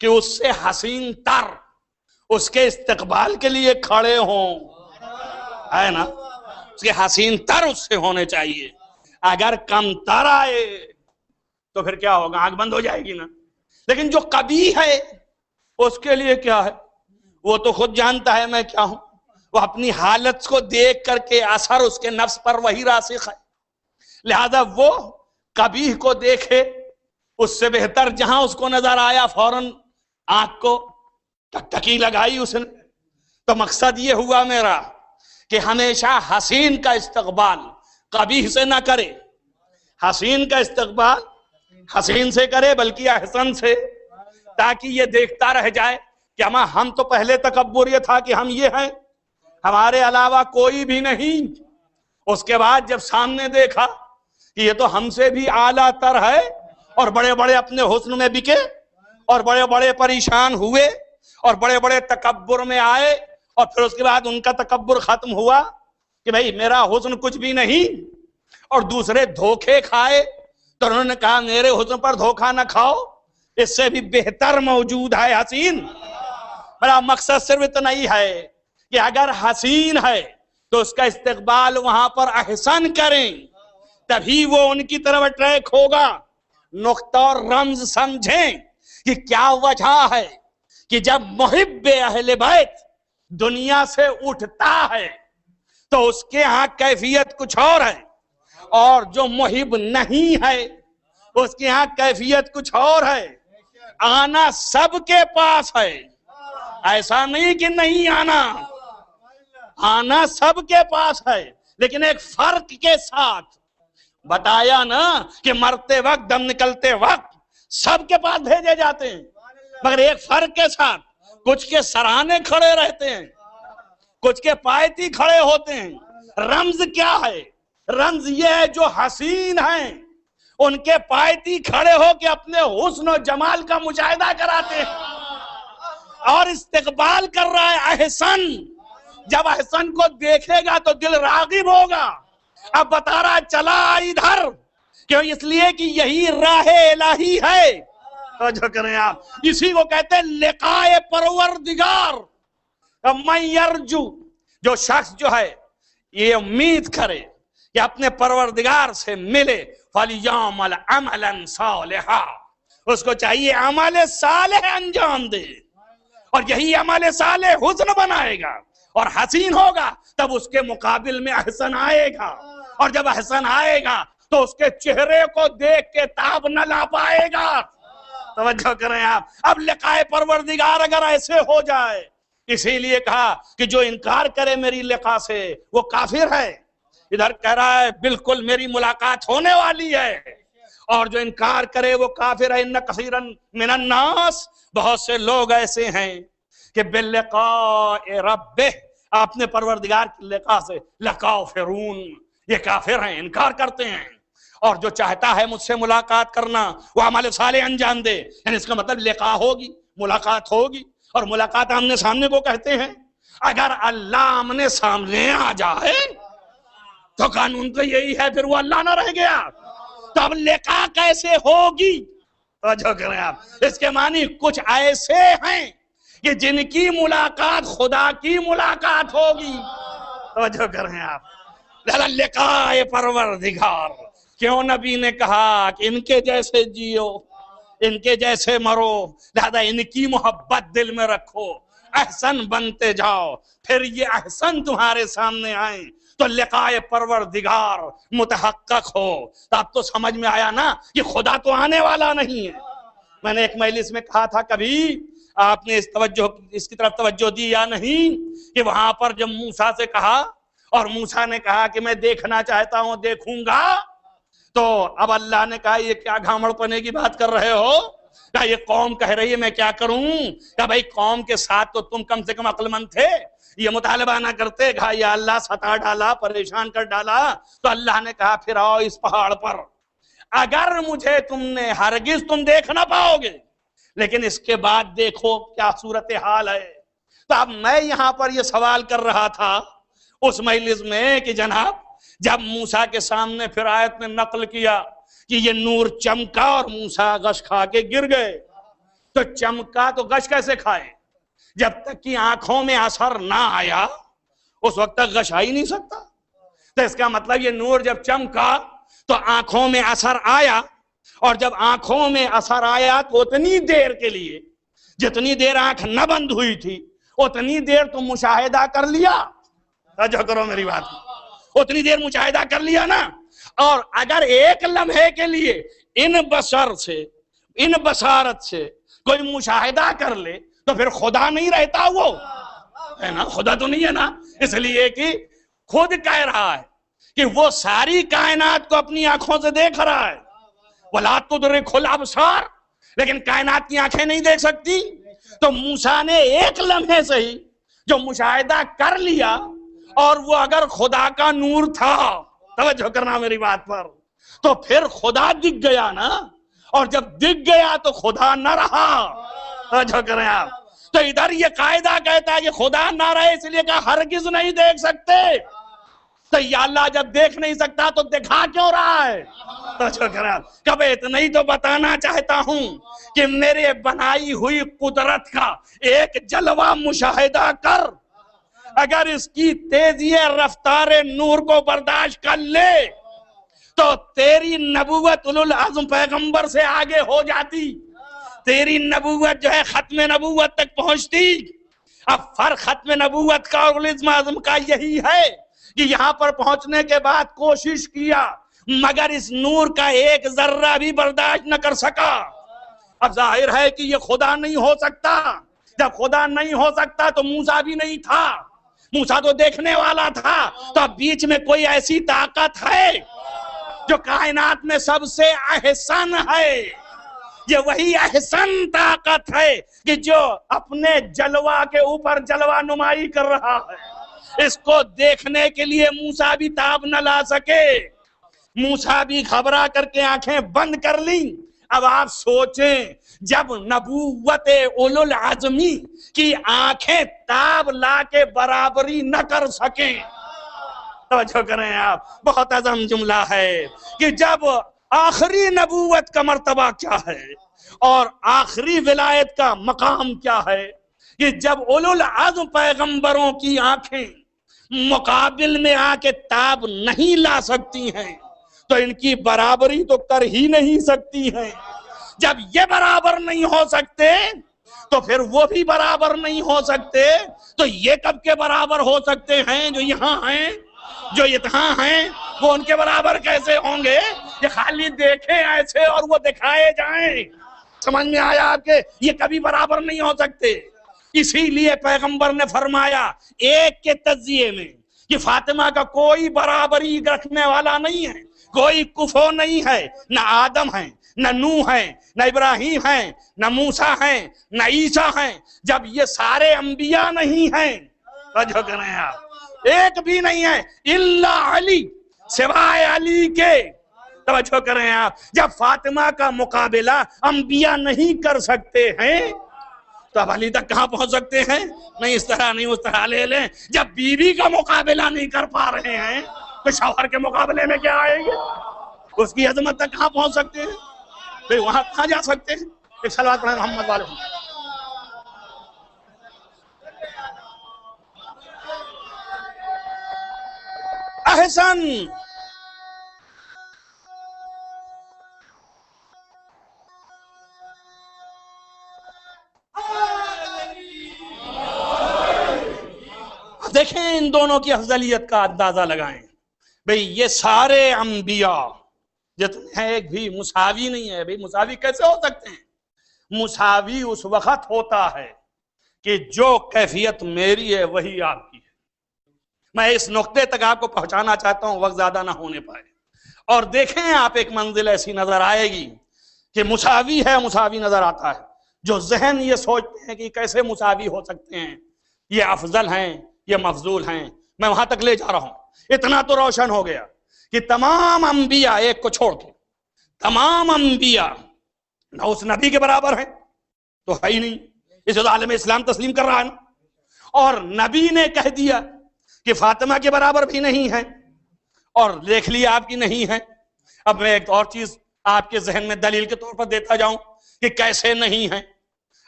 کہ اس سے حسین تر، اس کے استقبال کے لیے کھڑے ہوں، ہے نا، اس کے حسین تر اس سے ہونے چاہیے. اگر کم تر آئے تو پھر کیا ہوگا؟ آنکھ بند ہو جائے گی نا. لیکن جو قبیح ہے اس کے لیے کیا ہے؟ وہ تو خود جانتا ہے میں کیا ہوں. وہ اپنی حالت کو دیکھ کر کے اثر اس کے نفس پر وہی راسخ ہے، لہذا وہ قبیح کو دیکھے. اس سے بہتر جہاں اس کو نظر آیا فوراً آنکھ کو ٹکٹکی لگائی اس نے. تو مقصد یہ ہوا میرا کہ ہمیشہ حسین کا استقبال قبیح سے نہ کرے، حسین کا استقبال حسین سے کرے بلکہ احسن سے، تاکہ یہ دیکھتا رہ جائے کہ ہم تو پہلے تکبر یہ تھا کہ ہم یہ ہیں، ہمارے علاوہ کوئی بھی نہیں. اس کے بعد جب سامنے دیکھا کہ یہ تو ہم سے بھی اعلیٰ تر ہے، اور بڑے بڑے اپنے حسن میں بکے اور بڑے بڑے پریشان ہوئے اور بڑے بڑے تکبر میں آئے، اور پھر اس کے بعد ان کا تکبر ختم ہوا کہ بھئی میرا حسن کچھ بھی نہیں، اور دوسرے دھوکے کھائے. تو انہوں نے کہا میرے حسن پر دھوکہ نہ کھاؤ، اس سے بھی بہتر موجود ہے حسین. میرا مقصد صرف اتنا ہی ہے کہ اگر حسین ہے تو اس کا استقبال وہاں پر احسن کریں، تبھی وہ ان کی طرف اٹریک ہوگا. نقطہ اور رمز سمجھیں کہ کیا وجہ ہے کہ جب محب اہل بیت دنیا سے اٹھتا ہے تو اس کے ہاں کیفیت کچھ اور ہے، اور جو محب نہیں ہے اس کے ہاں کیفیت کچھ اور ہے. آنا سب کے پاس ہے، ایسا نہیں کہ نہیں آنا، آنا سب کے پاس ہے، لیکن ایک فرق کے ساتھ. بتایا نا کہ مرتے وقت دم نکلتے وقت سب کے پاس بھیجے جاتے ہیں، مگر ایک فرق کے ساتھ، کچھ کے سرانے کھڑے رہتے ہیں، کچھ کے پایتی کھڑے ہوتے ہیں. رمز کیا ہے؟ رمز یہ ہے جو حسین ہیں ان کے پایتی کھڑے ہو کے اپنے حسن و جمال کا مشاہدہ کراتے ہیں، اور استقبال کر رہا ہے احسن. جب احسن کو دیکھے گا تو دل راغب ہوگا. اب بتا رہا چلا ادھر، کیوں؟ اس لیے کہ یہی راہ الہی ہے. جو کریں آپ، اسی کو کہتے ہیں لقائے پروردگار. من یرجو، جو شخص جو ہے یہ امید کرے کہ اپنے پروردگار سے ملے، فَلْيَعْمَلْ عَمَلًا صَالِحًا، اس کو چاہیے عمل صالح انجام دے، اور یہی عمل صالح حسن بنائے گا اور حسین ہوگا. تب اس کے مقابل میں احسن آئے گا، اور جب احسن آئے گا تو اس کے چہرے کو دیکھ کے تاب نہ لا پائے گا. توجہ کریں آپ. اب لقائے پروردگار اگر ایسے ہو جائے، اسی لیے کہا کہ جو انکار کرے میری لقاء سے وہ کافر ہے. ادھر کہہ رہا ہے بالکل میری ملاقات ہونے والی ہے، اور جو انکار کرے وہ کافر ہے. ان کثیرا من الناس، بہت سے لوگ ایسے ہیں کہ باللقاء ربہ، اپنے پروردگار کی لقاء سے لکافرون، یہ کافر ہیں، انکار کرتے ہیں. اور جو چاہتا ہے مجھ سے ملاقات کرنا وہ عمل صالح انجام دے، یعنی اس کا مطلب لقاء ہوگی، ملاقات ہوگی. اور ملاقات آمنے سامنے کو کہتے ہیں. اگر اللہ آمنے سامنے آ جائے تو قانون تو یہی ہے، پھر وہ اللہ نہ رہ گیا. تو اب لقاء کیسے ہوگی؟ توجہ کریں آپ. اس کے معنی کچھ ایسے ہیں کہ جن کی ملاقات خدا کی ملاقات ہوگی. توجہ کریں آپ. لقاء پروردگار. کیوں نبی نے کہا کہ ان کے جیسے جیو، ان کے جیسے مرو، لہذا ان کی محبت دل میں رکھو، احسن بنتے جاؤ، پھر یہ احسن تمہارے سامنے آئیں تو لقاء پروردگار متحقق ہو. تو اب تو سمجھ میں آیا نا کہ خدا تو آنے والا نہیں ہے. میں نے ایک مجلس میں کہا تھا، کبھی آپ نے اس کی طرف توجہ دی یا نہیں، کہ وہاں پر جب موسیٰ سے کہا اور موسیٰ نے کہا کہ میں دیکھنا چاہتا ہوں، دیکھوں گا، تو اب اللہ نے کہا یہ کیا گھامڑ پنے کی بات کر رہے ہو؟ کہا یہ قوم کہہ رہی ہے میں کیا کروں؟ کہا بھائی قوم کے ساتھ تو تم کم سے کم عقل مند تھے، یہ مطالبہ نہ کرتے. کہا یا اللہ ستا ڈالا، پریشان کر ڈالا. تو اللہ نے کہا پھر آؤ اس پہاڑ پر، اگر مجھے تم نے ہرگز تم دیکھ نہ پاؤ گے، لیکن اس کے بعد دیکھو کیا صورتحال ہے. تو اب میں یہاں پر یہ سوال کر رہا تھا اس مجلس میں کہ جناب جب موسیٰ کے سامنے پھر آیت میں نقل کیا کہ یہ نور چمکا اور موسیٰ غش کھا کے گر گئے، تو چمکا تو غش کیسے کھائے؟ جب تک کہ آنکھوں میں اثر نہ آیا اس وقت تک غش آ ہی نہیں سکتا. تو اس کا مطلب یہ نور جب چمکا تو آنکھوں میں اثر آیا، اور جب آنکھوں میں اثر آیا تو اتنی دیر کے لیے، جتنی دیر آنکھ نہ بند ہوئی تھی اتنی دیر تم مشاہدہ کر لیا. توجہ کرو میری بات، اتنی دیر مشاہدہ کر لیا نا. اور اگر ایک لمحے کے لیے ان بصر سے، ان بصارت سے کوئی مشاہدہ کر لے تو پھر خدا نہیں رہتا، وہ ہے نا، خدا تو نہیں ہے نا. اس لیے کہ خود کہہ رہا ہے کہ وہ ساری کائنات کو اپنی آنکھوں سے دیکھ رہا ہے. وَلَا تُدْرِكُ الْأَبْصَارَ، لیکن کائنات کی آنکھیں نہیں دیکھ سکتی. تو موسیٰ نے ایک لمحے سے ہی جو مشاہدہ کر لیا، اور وہ اگر خدا کا نور تھا، توجہ کرنا میری بات پر، تو پھر خدا دکھ گیا نا. اور جب دکھ گیا تو خدا نہ رہا. توجہ کریں آپ. تو ادھر یہ قاعدہ کہتا ہے کہ خدا نہ رہے، اس لیے کہ ہرگز نہیں دیکھ سکتے. تو یا اللہ جب دیکھ نہیں سکتا تو دکھا کیوں رہا ہے؟ توجہ کریں آپ. کب اتنا ہی تو بتانا چاہتا ہوں کہ میرے بنائی ہوئی قدرت کا ایک جلوہ مشاہدہ کر، اگر اس کی تیزی رفتار نور کو برداشت کر لے تو تیری نبوت اولو العزم پیغمبر سے آگے ہو جاتی، تیری نبوت جو ہے ختم نبوت تک پہنچتی. اب فرق ختم نبوت کا اور اولو العزم کا یہی ہے کہ یہاں پر پہنچنے کے بعد کوشش کیا مگر اس نور کا ایک ذرہ بھی برداشت نہ کر سکا. اب ظاہر ہے کہ یہ خدا نہیں ہو سکتا. جب خدا نہیں ہو سکتا تو موسیٰ بھی نہیں تھا. موسیٰ تو دیکھنے والا تھا. تو اب بیچ میں کوئی ایسی طاقت ہے جو کائنات میں سب سے احسن ہے. یہ وہی احسن طاقت ہے کہ جو اپنے جلوہ کے اوپر جلوہ نمائی کر رہا ہے. اس کو دیکھنے کے لیے موسیٰ بھی تاب نہ لا سکے. موسیٰ بھی گھبرا کر کے آنکھیں بند کر لیں. اب آپ سوچیں جب نبوت اولو العزمی کی آنکھیں تاب لا کے برابری نہ کر سکیں. توجہ کریں آپ، بہت عظیم جملہ ہے کہ جب آخری نبوت کا مرتبہ کیا ہے اور آخری ولایت کا مقام کیا ہے کہ جب اولو العزم پیغمبروں کی آنکھیں مقابل میں آ کے تاب نہیں لا سکتی ہیں تو ان کی برابری تو کر ہی نہیں سکتی ہیں. جب یہ برابر نہیں ہو سکتے تو پھر وہ بھی برابر نہیں ہو سکتے. تو یہ کب کے برابر ہو سکتے ہیں؟ جو یہاں ہیں، جو یہاں ہیں وہ ان کے برابر کیسے ہوں گے؟ یہ خالی دیکھیں ایسے اور وہ دکھائے جائیں. سمجھ میں آیا آپ کے؟ یہ کبھی برابر نہیں ہو سکتے. اسی لیے پیغمبر نے فرمایا ایک کے تجزیے میں کہ فاطمہ کا کوئی برابری رکھنے والا نہیں ہے، کوئی کفو نہیں ہے. نہ آدم ہیں، نہ نوح ہیں، نہ ابراہیم ہیں، نہ موسیٰ ہیں، نہ عیسیٰ ہیں. جب یہ سارے انبیاء نہیں ہیں، توجہ کریں آپ، ایک بھی نہیں ہے الا علی، سوائے علی کے. توجہ کریں آپ، جب فاطمہ کا مقابلہ انبیاء نہیں کر سکتے ہیں تو اب علی تک کہاں پہنچ سکتے ہیں؟ نہیں اس طرح نہیں اس طرح لے لیں. جب بیوی کا مقابلہ نہیں کر پا رہے ہیں تو شوہر کے مقابلے میں کیا آئیں گے؟ اس کی عظمت تک کہاں پہنچ سکتے ہیں؟ بھئی وہاں کہاں جا سکتے ہیں؟ ایک صلوات پڑھیں محمد والے. احسن دیکھیں ان دونوں کی افضلیت کا اندازہ لگائیں. بھئی یہ سارے انبیاء جتنے ہیں ایک بھی مساوی نہیں ہے. بھئی مساوی کیسے ہو سکتے ہیں؟ مساوی اس وقت ہوتا ہے کہ جو کیفیت میری ہے وہی آپ کی ہے. میں اس نقطے تک آپ کو پہنچانا چاہتا ہوں، وقت زیادہ نہ ہونے پائے. اور دیکھیں آپ ایک منزل ایسی نظر آئے گی کہ مساوی ہے، مساوی نظر آتا ہے. جو ذہن یہ سوچتے ہیں کہ کیسے مساوی ہو سکتے ہیں، یہ افضل ہیں، یہ مفضول ہیں، میں وہاں تک لے جا رہا ہوں. اتنا تو روشن ہو گیا کہ تمام انبیاء ایک کو چھوڑ کے تمام انبیاء نہ اس نبی کے برابر ہیں تو ہے ہی نہیں. اسے تو عالم اسلام تسلیم کر رہا ہے نا. اور نبی نے کہہ دیا کہ فاطمہ کے برابر بھی نہیں ہے اور دیکھ لیا آپ کی نہیں ہے. اب میں ایک اور چیز آپ کے ذہن میں دلیل کے طور پر دیتا جاؤں کہ کیسے نہیں ہے.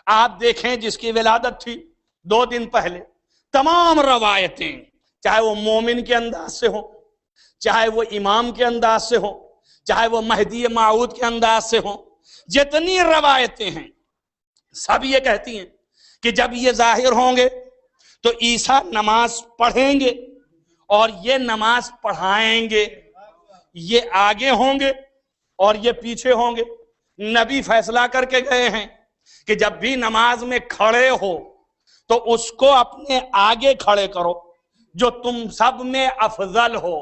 آپ دیکھیں جس کی ولادت تھی 2 دن پہلے تمام روایتیں، چاہے وہ مومن کے انداز سے ہو، چاہے وہ امام کے انداز سے ہو، چاہے وہ مہدی موعود کے انداز سے ہو، جتنی روایتیں ہیں سب یہ کہتی ہیں کہ جب یہ ظاہر ہوں گے تو عیسیٰ نماز پڑھیں گے اور یہ نماز پڑھائیں گے، یہ آگے ہوں گے اور یہ پیچھے ہوں گے۔ نبی فیصلہ کر کے گئے ہیں کہ جب بھی نماز میں کھڑے ہو تو اس کو اپنے آگے کھڑے کرو جو تم سب میں افضل ہو۔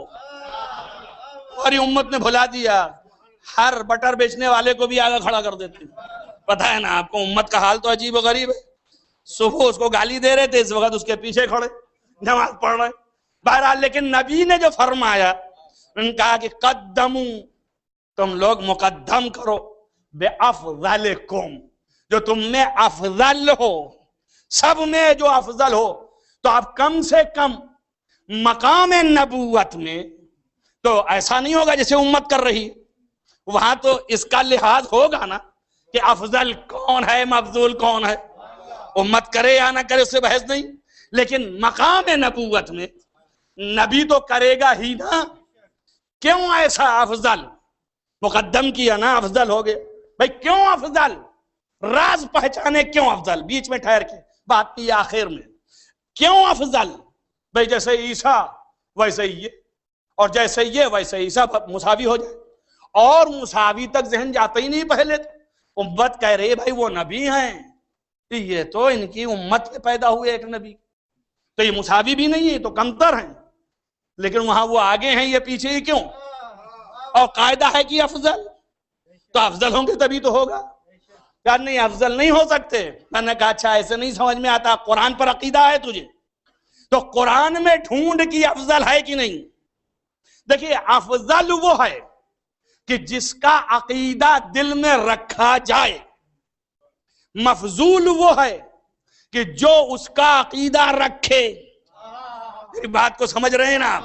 اور یہ امت نے بھلا دیا، ہر بٹر بیچنے والے کو بھی آگے کھڑا کر دیتے ہیں۔ پتہ ہے نا آپ کو امت کا حال تو عجیب و غریب ہے، صبح اس کو گالی دے رہے تھے، اس وقت اس کے پیچھے کھڑے نماز پڑھ رہے۔ بہرحال لیکن نبی نے جو فرمایا، ان کہا کہ قدمو، تم لوگ مقدم کرو بے افضلکم، جو تم میں افضل ہو، سب میں جو افضل ہو۔ تو اب کم سے کم مقام نبوت میں تو ایسا نہیں ہوگا جیسے امت کر رہی، وہاں تو اس کا لحاظ ہوگا نا کہ افضل کون ہے، مفضول کون ہے، امت کرے یا نہ کرے اس سے بحث نہیں، لیکن مقام نبوت میں نبی تو کرے گا ہی نا۔ کیوں ایسا افضل مقدم کیا نا، افضل ہو گئے بھائی، کیوں افضل؟ راز پہچانے کیوں افضل، بیچ میں ٹھہر کے بات کی آخر میں کیوں افضل بھائی، جیسے عیسیٰ ویسے یہ، اور جیسے یہ ویسے عیسیٰ مساوی ہو جائے، اور مساوی تک ذہن جاتا ہی نہیں پہلے تو امت کہہ رہی ہے بھائی وہ نبی ہیں، یہ تو ان کی امت میں پیدا ہوئے ایک نبی، تو یہ مساوی بھی نہیں ہے، تو کمتر ہیں، لیکن وہاں وہ آگے ہیں یہ پیچھے ہی کیوں؟ اور قاعدہ ہے کہ افضل، تو افضل ہوں گے تبھی تو ہوگا، یار نہیں افضل نہیں ہو سکتے۔ میں نے کہا اچھا ایسے نہیں سمجھ میں آتا، قرآن پر عقیدہ ہے تجھے تو قرآن میں ڈھونڈ کی افضل ہے کہ نہیں۔ دیکھیے افضل وہ ہے کہ جس کا عقیدہ دل میں رکھا جائے، مفضول وہ ہے کہ جو اس کا عقیدہ رکھے۔ میری بات کو سمجھ رہے ہیں نا؟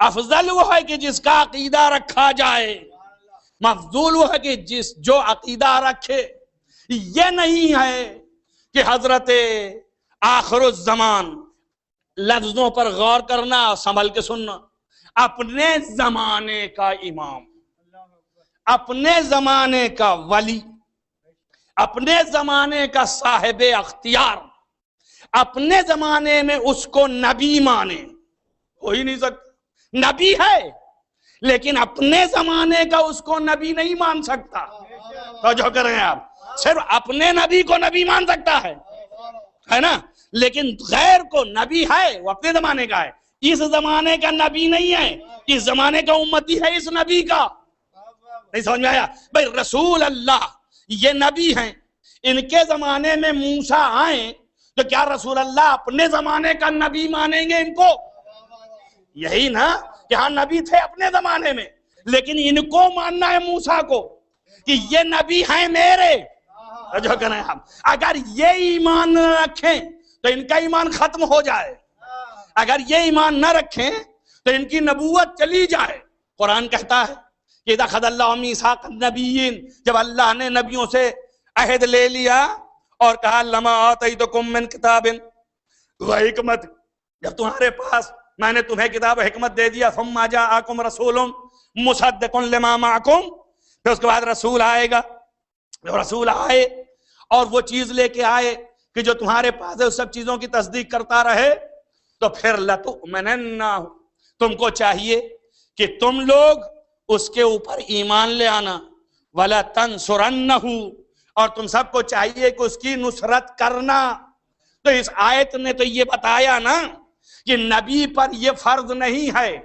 افضل وہ ہے کہ جس کا عقیدہ رکھا جائے، مفضول وہ ہے کہ جو عقیدہ رکھے۔ یہ نہیں ہے کہ حضرت آخر الزمان، لفظوں پر غور کرنا سنبھل کے سننا، اپنے زمانے کا امام، اپنے زمانے کا ولی، اپنے زمانے کا صاحب اختیار، اپنے زمانے میں اس کو نبی مانے، ہو ہی نہیں سکتا۔ نبی ہے لیکن اپنے زمانے کا اس کو نبی نہیں مان سکتا۔ توجہ کریں آپ، صرف اپنے نبی کو نبی مان سکتا ہے نا، لیکن غیر کو نبی ہے، وہ اپنے زمانے کا ہے، اس زمانے کا نبی نہیں ہے، اس زمانے کا امتی ہے اس نبی کا۔ نہیں سمجھ میں آیا بھائی؟ رسول اللہ یہ نبی ہیں، ان کے زمانے میں موسیٰ آئیں تو کیا رسول اللہ اپنے زمانے کا نبی مانیں گے ان کو؟ یہی نا کہ ہاں نبی تھے اپنے زمانے میں، لیکن ان کو ماننا ہے موسیٰ کو کہ یہ نبی ہیں میرے۔ جو کہنا ہے ہم اگر یہ ایمان نہ رکھیں تو ان کا ایمان ختم ہو جائے، اگر یہ ایمان نہ رکھیں تو ان کی نبوت چلی جائے۔ قرآن کہتا ہے کہ اذا اخذ اللہ میثاق النبیین، جب اللہ نے نبیوں سے عہد لے لیا اور کہا لما آتیتکم من کتاب و حکمت، جب تمہارے پاس میں نے تمہیں کتاب و حکمت دے دیا، ثم جاءکم رسول مصدق لما معکم، پھر اس کے بعد رسول آئے گا، جو رسول آئے اور وہ چیز لے کے آئے کہ جو تمہارے پاس ہے اس سب چیزوں کی تصدیق کرتا رہے، تو پھر لتؤمنن، تم کو چاہیے کہ تم لوگ اس کے اوپر ایمان لے آنا، ولا تنصرنہ، اور تم سب کو چاہیے کہ اس کی نصرت کرنا۔ تو اس آیت نے تو یہ بتایا نا کہ نبی پر یہ فرض نہیں ہے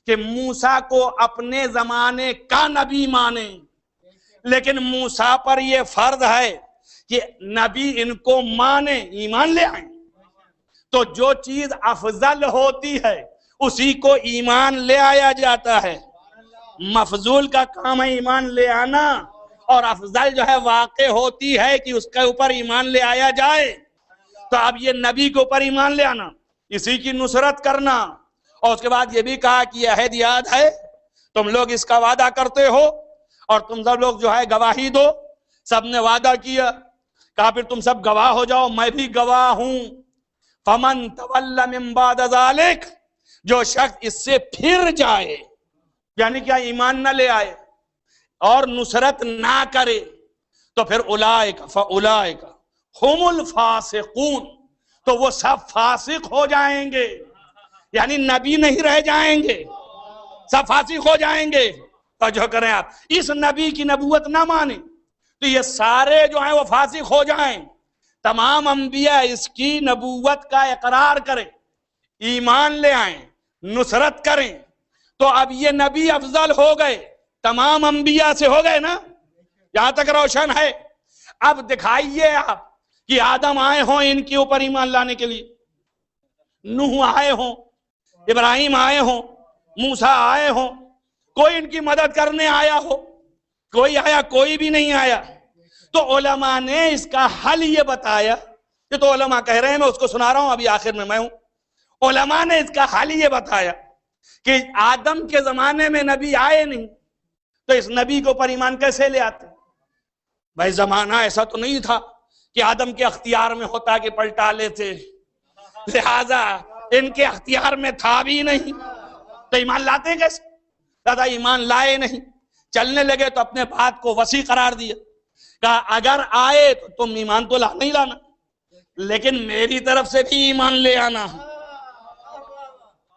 کہ موسیٰ کو اپنے زمانے کا نبی مانے، لیکن موسیٰ پر یہ فرض ہے کہ نبی ان کو مانے، ایمان لے آئیں۔ تو جو چیز افضل ہوتی ہے اسی کو ایمان لے آیا جاتا ہے، مفضول کا کام ہے ایمان لے آنا، اور افضل جو ہے واقع ہوتی ہے کہ اس کے اوپر ایمان لے آیا جائے۔ تو اب یہ نبی کے اوپر ایمان لے آنا، اسی کی نصرت کرنا، اور اس کے بعد یہ بھی کہا کہ یہ عہد یاد ہے، تم لوگ اس کا وعدہ کرتے ہو اور تم سب لوگ جو ہے گواہی دو۔ سب نے وعدہ کیا، کہا پھر تم سب گواہ ہو جاؤ، میں بھی گواہ ہوں، فمن تولی من بعد ذالک، جو شخص اس سے پھر جائے، یعنی کیا ایمان نہ لے آئے اور نصرت نہ کرے، تو پھر اولئک فاولئک ہم الفاسقون، تو وہ سب فاسق ہو جائیں گے، یعنی نبی نہیں رہ جائیں گے، سب فاسق ہو جائیں گے۔ اور جو کریں آپ اس نبی کی نبوت نہ مانیں تو یہ سارے جو ہیں وہ فاسق ہو جائیں۔ تمام انبیاء اس کی نبوت کا اقرار کریں، ایمان لے آئیں، نصرت کریں، تو اب یہ نبی افضل ہو گئے، تمام انبیاء سے ہو گئے نا، یہاں تک روشن ہے۔ اب دکھائیے آپ کہ آدم آئے ہوں ان کے اوپر ایمان لانے کے لیے، نوح آئے ہوں، ابراہیم آئے ہوں، موسیٰ آئے ہوں، کوئی ان کی مدد کرنے آیا ہو، کوئی آیا؟ کوئی بھی نہیں آیا۔ تو علماء نے اس کا حل یہ بتایا، یہ تو علماء کہہ رہے ہیں، میں اس کو سنا رہا ہوں، ابھی آخر میں ہوں۔ علماء نے اس کا حل یہ بتایا کہ آدم کے زمانے میں نبی آئے نہیں، تو اس نبی کے اوپر ایمان کیسے لے آتے؟ بھائی زمانہ ایسا تو نہیں تھا کہ آدم کے اختیار میں ہوتا کہ پلٹا لیتے، لہذا ان کے اختیار میں تھا بھی نہیں، تو ایمان لاتے کیسے؟ دادا ایمان لائے نہیں، چلنے لگے تو اپنے بات کو وسیع قرار دیا، کہا اگر آئے تو تم ایمان تو نہیں لانا، لیکن میری طرف سے بھی ایمان لے آنا۔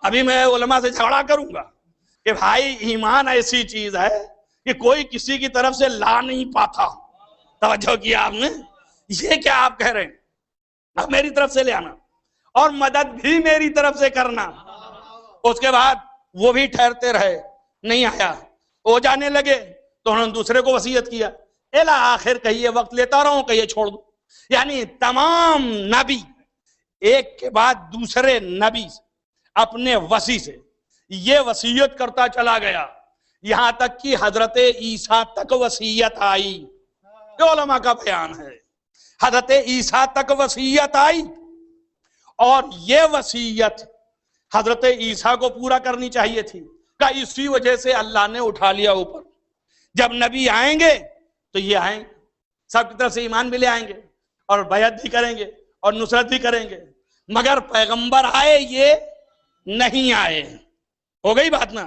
ابھی میں علماء سے جھگڑا کروں گا کہ بھائی ایمان ایسی چیز ہے کہ کوئی کسی کی طرف سے لا نہیں پاتا، توجہ کیا آپ نے؟ یہ کیا آپ کہہ رہے ہیں؟ اب میری طرف سے لے آنا اور مدد بھی میری طرف سے کرنا۔ اس کے بعد وہ بھی ٹھہرتے رہے، نہیں آیا، وہ جانے لگے تو انہوں نے دوسرے کو وصیت کیا، الی آخر کہیے وقت لیتا رہوں کہیے چھوڑ دو، یعنی تمام نبی ایک کے بعد دوسرے نبی اپنے وصی سے یہ وصیت کرتا چلا گیا، یہاں تک کہ حضرت عیسیٰ تک وصیت آئی۔ یہ علماء کا بیان ہے، حضرت عیسیٰ تک وصیت آئی، اور یہ وصیت حضرت عیسیٰ کو پورا کرنی چاہیے تھی، کہ اسی وجہ سے اللہ نے اٹھا لیا اوپر۔ جب نبی آئیں گے تو یہ آئیں گے، سب کی طرف سے ایمان بھی لے آئیں گے اور بیعت بھی کریں گے اور نصرت بھی کریں گے، مگر پیغمبر آئے یہ نہیں آئے۔ ہو گئی بات نا؟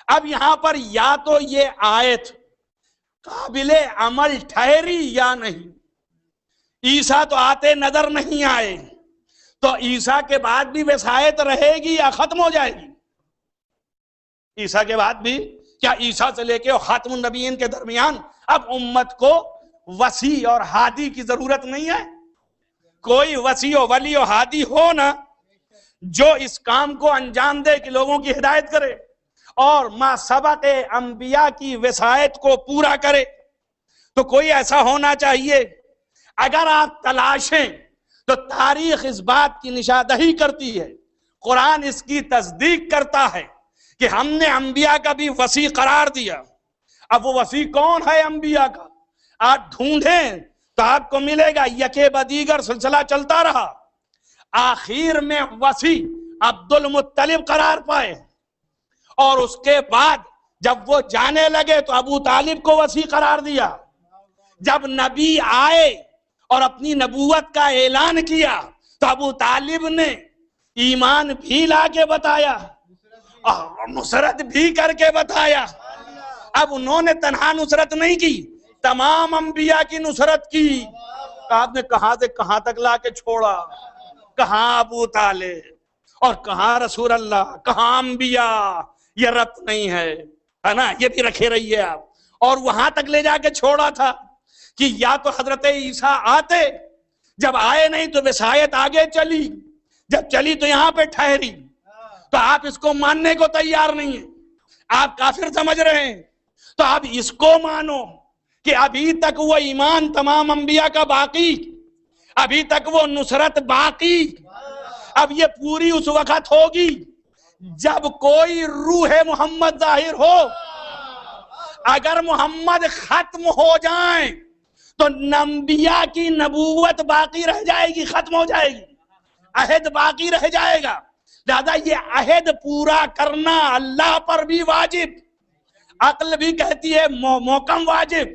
اب یہاں پر یا تو یہ آیت قابل عمل ٹھہری یا نہیں۔ عیسیٰ تو آتے نظر نہیں آئے، تو عیسیٰ کے بعد بھی وصایت رہے گی یا ختم ہو جائے گی؟ عیسیٰ کے بعد بھی کیا عیسیٰ سے لے کے خاتم النبیین کے درمیان اب امت کو وصی اور ہادی کی ضرورت نہیں ہے؟ کوئی وصی و ولی و ہادی ہو نا جو اس کام کو انجام دے کہ لوگوں کی ہدایت کرے اور ما سبق انبیاء کی وصایت کو پورا کرے، تو کوئی ایسا ہونا چاہیے۔ اگر آپ تلاشیں تو تاریخ اس بات کی نشاندہی کرتی ہے، قرآن اس کی تصدیق کرتا ہے کہ ہم نے انبیاء کا بھی وصی قرار دیا۔ اب وہ وصی کون ہے انبیاء کا؟ آپ ڈھونڈیں تو آپ کو ملے گا، یکے بدیگر سلسلہ چلتا رہا، آخر میں وصی عبد المطلب قرار پائے، اور اس کے بعد جب وہ جانے لگے تو ابو طالب کو وصی قرار دیا۔ جب نبی آئے اور اپنی نبوت کا اعلان کیا تو ابو طالب نے ایمان بھی لا کے بتایا اور نصرت بھی کر کے بتایا۔ اب انہوں نے تنہا نصرت نہیں کی، تمام انبیاء کی نصرت کی۔ آپ نے کہاں سے کہاں تک لا کے چھوڑا، کہاں ابو طالب اور کہاں رسول اللہ، کہاں انبیاء، یہ ربط نہیں ہے نا؟ یہ بھی رکھے رہیے آپ۔ اور وہاں تک لے جا کے چھوڑا تھا کہ یا تو حضرت عیسیٰ آتے، جب آئے نہیں تو وصایت آگے چلی، جب چلی تو یہاں پہ ٹھہری، تو آپ اس کو ماننے کو تیار نہیں ہیں، آپ کافر سمجھ رہے ہیں، تو آپ اس کو مانو کہ ابھی تک وہ ایمان تمام انبیاء کا باقی، ابھی تک وہ نصرت باقی۔ اب یہ پوری اس وقت ہوگی جب کوئی روح محمد ظاہر ہو۔ اگر محمد ختم ہو جائیں تو انبیاء کی نبوت باقی رہ جائے گی، ختم ہو جائے گی، عہد باقی رہ جائے گا۔ لہذا یہ عہد پورا کرنا اللہ پر بھی واجب، عقل بھی کہتی ہے محکم واجب،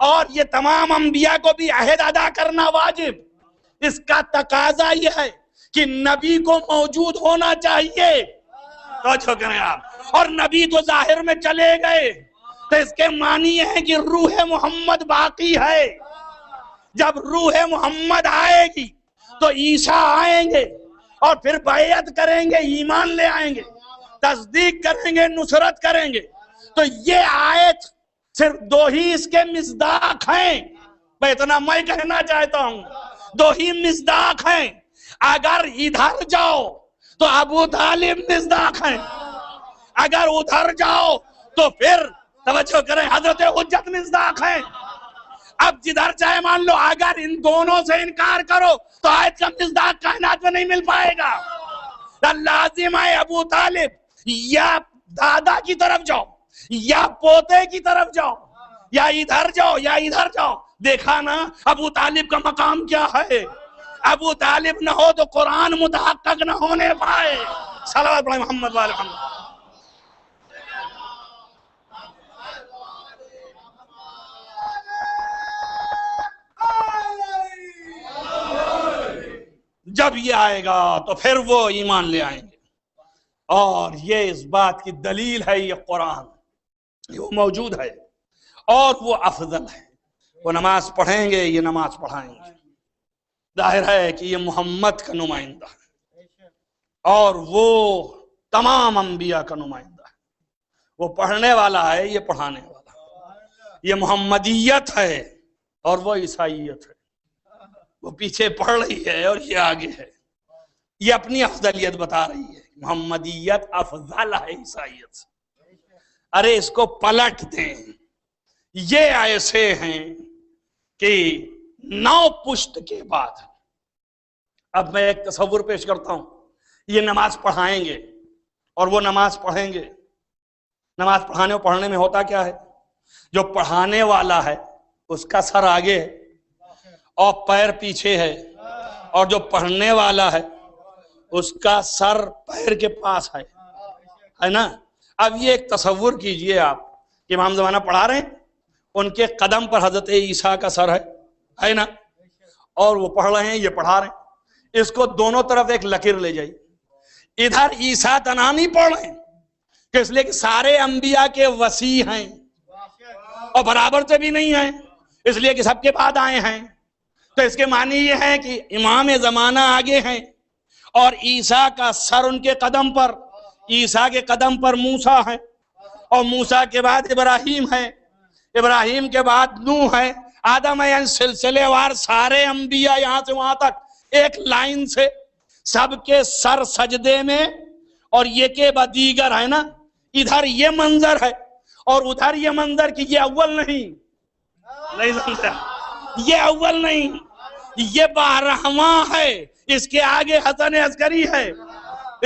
اور یہ تمام انبیاء کو بھی عہد ادا کرنا واجب۔ اس کا تقاضا یہ ہے کہ نبی کو موجود ہونا چاہیے، توجہ کریں آپ، اور نبی تو ظاہر میں چلے گئے، تو اس کے معنی یہ ہے کہ روح محمد باقی ہے۔ جب روح محمد آئے گی تو عیسیٰ آئیں گے اور پھر بیعت کریں گے، ایمان لے آئیں گے، تصدیق کریں گے، نصرت کریں گے۔ تو یہ آیت صرف دو ہی اس کے مصداق ہیں، میں اتنا میں کہنا چاہتا ہوں، دو ہی مصداق ہیں۔ اگر ادھر جاؤ تو ابو طالب مصداق ہیں، اگر ادھر جاؤ تو پھر توجہ کریں حضرت حجت مصداق ہیں۔ اب جدھر چاہے مان لو، اگر ان دونوں سے انکار کرو تو آیت کا مصداق کائنات میں نہیں مل پائے گا۔ لازم ہے ابو طالب یا دادا کی طرف جاؤ یا پوتے کی طرف جاؤ، یا ادھر جاؤ یا ادھر جاؤ۔ دیکھا نا ابو طالب کا مقام کیا ہے؟ ابو طالب نہ ہو تو قرآن متحقق نہ ہونے پائے۔ صلوات پڑھیں محمد وآل محمد۔ جب یہ آئے گا تو پھر وہ ایمان لے آئیں گے، اور یہ اس بات کی دلیل ہے، یہ قرآن وہ موجود ہے اور وہ افضل ہے۔ وہ نماز پڑھیں گے، یہ نماز پڑھائیں گے، ظاہر ہے کہ یہ محمد کا نمائندہ ہے اور وہ تمام انبیاء کا نمائندہ ہے۔ وہ پڑھنے والا ہے، یہ پڑھانے والا ہے۔ یہ محمدیت ہے اور وہ عیسائیت ہے۔ وہ پیچھے پڑھ رہی ہے اور یہ آگے ہے۔ یہ اپنی افضلیت بتا رہی ہے، محمدیت افضل ہے عیسائیت سے۔ ارے اس کو پلٹ دیں، یہ ایسے ہیں کہ 9 پشت کے بعد، اب میں ایک تصور پیش کرتا ہوں، یہ نماز پڑھائیں گے اور وہ نماز پڑھیں گے۔ نماز پڑھانے اور پڑھنے میں ہوتا کیا ہے؟ جو پڑھانے والا ہے اس کا سر آگے ہے اور پیر پیچھے ہے، اور جو پڑھنے والا ہے اس کا سر پیر کے پاس ہے نا۔ اب یہ ایک تصور کیجئے آپ کہ امام زمانہ پڑھا رہے ہیں، ان کے قدم پر حضرت عیسیٰ کا سر ہے نا، اور وہ پڑھ رہے ہیں، یہ پڑھا رہے ہیں۔ اس کو دونوں طرف ایک لکیر لے جائیے، ادھر عیسیٰ تنہا نہیں پڑھ رہے ہیں کہ اس لیے کہ سارے انبیاء کے وسیع ہیں اور برابر سے بھی نہیں ہیں، اس لیے کہ سب کے بعد آئے ہیں۔ تو اس کے معنی یہ ہے کہ امام زمانہ آگے ہیں اور عیسیٰ کا سر ان کے قدم پر، عیسیٰ کے قدم پر موسیٰ ہے، اور موسیٰ کے بعد ابراہیم ہے، ابراہیم کے بعد نوح ہے، آدم ہے، یعنی سلسلے وار سارے انبیاء یہاں سے وہاں تک ایک لائن سے، سب کے سر سجدے میں، اور یہ کے بدیگر ہے نا۔ ادھر یہ منظر ہے اور ادھر یہ منظر کہ یہ اول نہیں سمجھا، یہ اول نہیں، یہ 12واں ہے۔ اس کے آگے حسن عسکری ہے،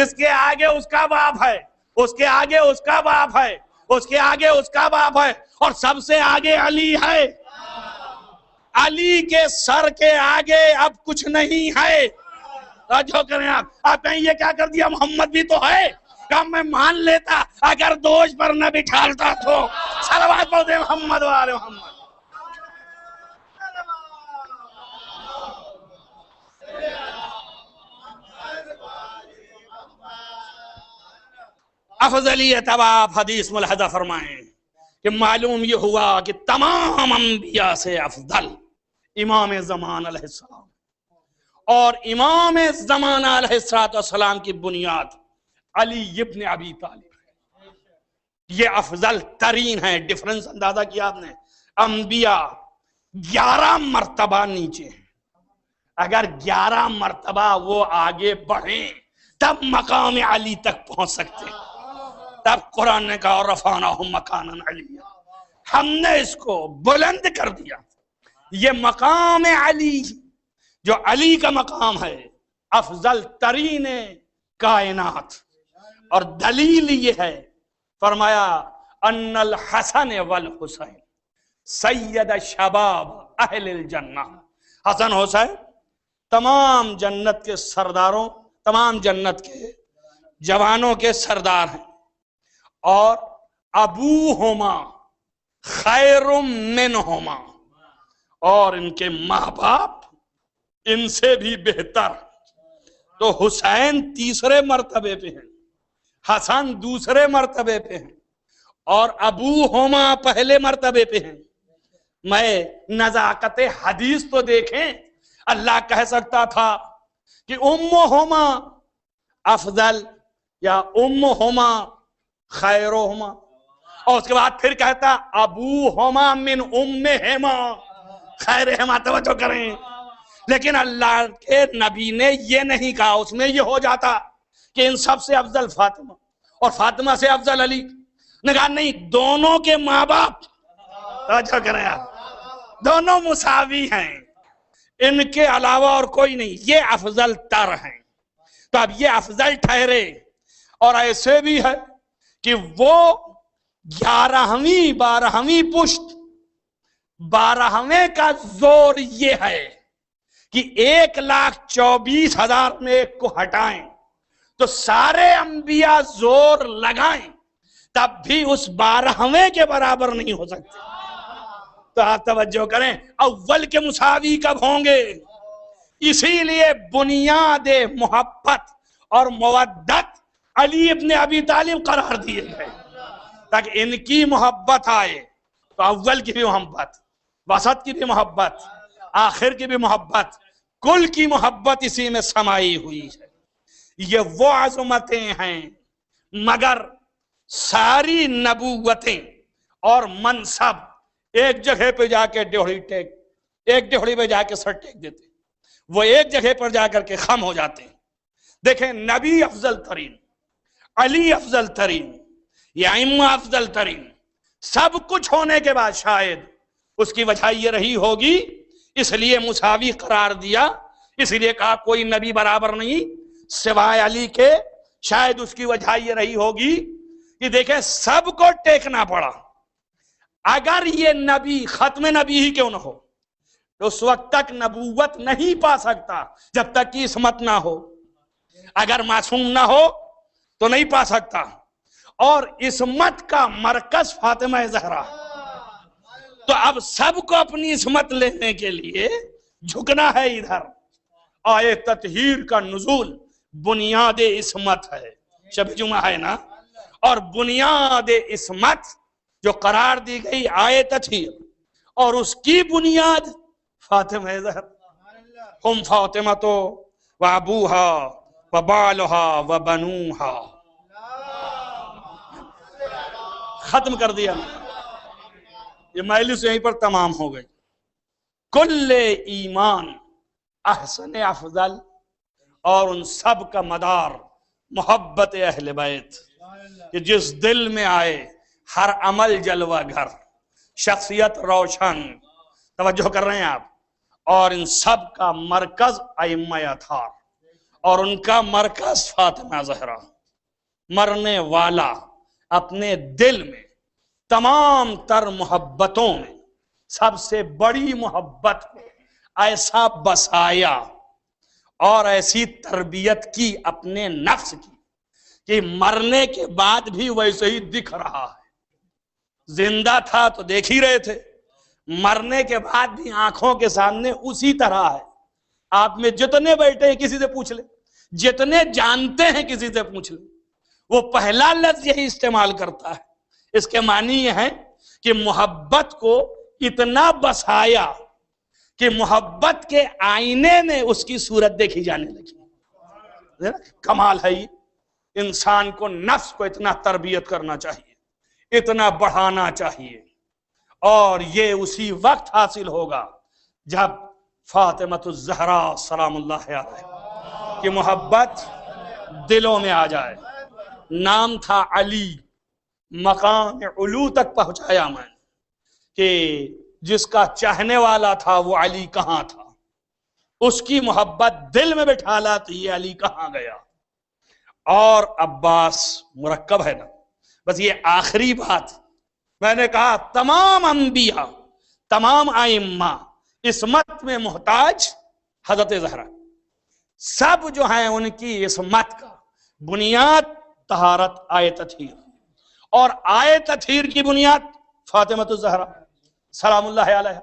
اس کے آگے اس کا باپ ہے، اس کے آگے اس کا باپ ہے، اس کے آگے اس کا باپ ہے، اور سب سے آگے علی ہے۔ علی کے سر کے آگے اب کچھ نہیں ہے۔ جو کریں آپ کہیں یہ کیا کر دیا، محمد بھی تو ہے، کام میں مان لیتا اگر دوش پر نہ بٹھالتا تو۔ صلوات پڑھتے محمد وآل محمد۔ افضلیت، اب آپ حدیث ملحظہ فرمائیں کہ معلوم یہ ہوا کہ تمام انبیاء سے افضل امام زمان علیہ السلام، اور امام زمانہ علیہ السلام کی بنیاد علی ابن ابی طالب ہے۔ یہ افضل ترین ہے۔ ڈفرنس اندازہ کیا آپ نے، انبیاء 11 مرتبہ نیچے ہیں، اگر 11 مرتبہ وہ آگے بڑھیں تب مقام علی تک پہنچ سکتے ہیں۔ تب قرآن نے کہا رفعناہ مکانا علیہ، ہم نے اس کو بلند کر دیا۔ یہ مقام علی، جو علی کا مقام ہے، افضل ترین کائنات، اور دلیل یہ ہے، فرمایا ان الحسن والحسین سید شباب اہل الجنہ۔ حسن حسین تمام جنت کے سرداروں، تمام جنت کے جوانوں کے سردار ہیں، اور ابوہما خیر منہما، اور ان کے ماں باپ ان سے بھی بہتر. تو حسین تیسرے مرتبے پہ ہیں، حسن دوسرے مرتبے پہ ہیں، اور ابو ہوما پہلے مرتبے پہ ہیں. میں نزاکت حدیث تو دیکھیں، اللہ کہہ سکتا تھا کہ ام ہوما افضل یا ام ہوما خیر ہوما، اور اس کے بعد پھر کہتا ابو ہوما من ام ہما خیر ہما. توجہ کریں، لیکن اللہ کے نبی نے یہ نہیں کہا. اس میں یہ ہو جاتا کہ ان سب سے افضل فاطمہ اور فاطمہ سے افضل علی. نے کہا نہیں، دونوں کے ماں باپ، توجہ کریں آپ، دونوں مساوی ہیں، ان کے علاوہ اور کوئی نہیں، یہ افضل تر ہیں. تو اب یہ افضل ٹھہرے. اور ایسے بھی ہے کہ وہ 11ویں 12ویں پشت، 12ویں کا زور یہ ہے کہ 1,24,000 میں ایک کو ہٹائیں تو سارے انبیاء زور لگائیں تب بھی اس 12ویں کے برابر نہیں ہو سکتے. تو آپ توجہ کریں، اول کے مساوی کب ہوں گے؟ اسی لیے بنیاد محبت اور مودت علی ابن ابی طالب قرار دیے گئے تاکہ ان کی محبت آئے. تو اول کی بھی محبت، وسط کی بھی محبت، آخر کی بھی محبت، کل کی محبت اسی میں سمائی ہوئی ہے. یہ وہ عظمتیں ہیں، مگر ساری نبوتیں اور منصب ایک جگہ پہ جا کے ایک ڈہڑی پہ جا کے سر ٹیک دیتے، وہ ایک جگہ پر جا کر کے خم ہو جاتے ہیں. دیکھیں، نبی افضل ترین، علی افضل ترین، یا ائمہ افضل ترین، سب کچھ ہونے کے بعد شاید اس کی وجہ یہ رہی ہوگی، اس لیے مساوی قرار دیا، اس لیے کہا کوئی نبی برابر نہیں سوائے علی کے. شاید اس کی وجہ یہ رہی ہوگی کہ دیکھیں سب کو ٹیکنا پڑا. اگر یہ نبی ختم نبی ہی کیوں نہ ہو تو اس وقت تک نبوت نہیں پا سکتا جب تک کہ عصمت نہ ہو. اگر معصوم نہ ہو تو نہیں پا سکتا. اور عصمت کا مرکز فاطمہ زہرا. تو اب سب کو اپنی عصمت لینے کے لیے جھکنا ہے ادھر. آئے تطہیر کا نزول بنیاد عصمت ہے، شب جمعہ ہے نا، اور بنیاد عصمت جو قرار دی گئی آئے تطہیر، اور اس کی بنیاد فاطمہ زہرا. ہم فاطمہ و ابوہا و بالہا و بنوہا. ختم کر دیا. یہ مجلس یہیں پر تمام ہو گئی. کل ایمان احسن افضل، اور ان سب کا مدار محبت اہل بیت، کہ جس دل میں آئے ہر عمل جلوہ گھر، شخصیت روشن. توجہ کر رہے ہیں آپ. اور ان سب کا مرکز ائمہ اطہار، اور ان کا مرکز فاطمہ زہرا. مرنے والا اپنے دل میں تمام تر محبتوں میں سب سے بڑی محبت کو ایسا بسایا اور ایسی تربیت کی اپنے نفس کی کہ مرنے کے بعد بھی ویسے ہی دکھ رہا ہے. زندہ تھا تو دیکھ ہی رہے تھے، مرنے کے بعد بھی آنکھوں کے سامنے اسی طرح ہے. آپ میں جتنے بیٹھے ہیں کسی سے پوچھ لیں، جتنے جانتے ہیں کسی سے پوچھ لیں، وہ پہلا لفظ یہی استعمال کرتا ہے. اس کے معنی یہ ہے کہ محبت کو اتنا بسایا کہ محبت کے آئینے میں اس کی صورت دیکھی جانے لگی. کمال ہے یہ. انسان کو نفس کو اتنا تربیت کرنا چاہیے، اتنا بڑھانا چاہیے، اور یہ اسی وقت حاصل ہوگا جب فاطمہ الزہرا سلام اللہ علیہا کی محبت دلوں میں آ جائے. نام تھا علی، مقام علو تک پہنچایا میں کہ جس کا چاہنے والا تھا وہ علی کہاں تھا. اس کی محبت دل میں بٹھالا تو یہ علی کہاں گیا. اور عباس مرکب ہے نا. بس یہ آخری بات میں نے کہا، تمام انبیاء، تمام ائمہ عصمت میں محتاج حضرت زہرا. سب جو ہیں ان کی عصمت کا بنیاد طہارت آئے تطہیر، اور آئے تطہیر کی بنیاد فاطمہ الزہرا سلام اللہ علیہا.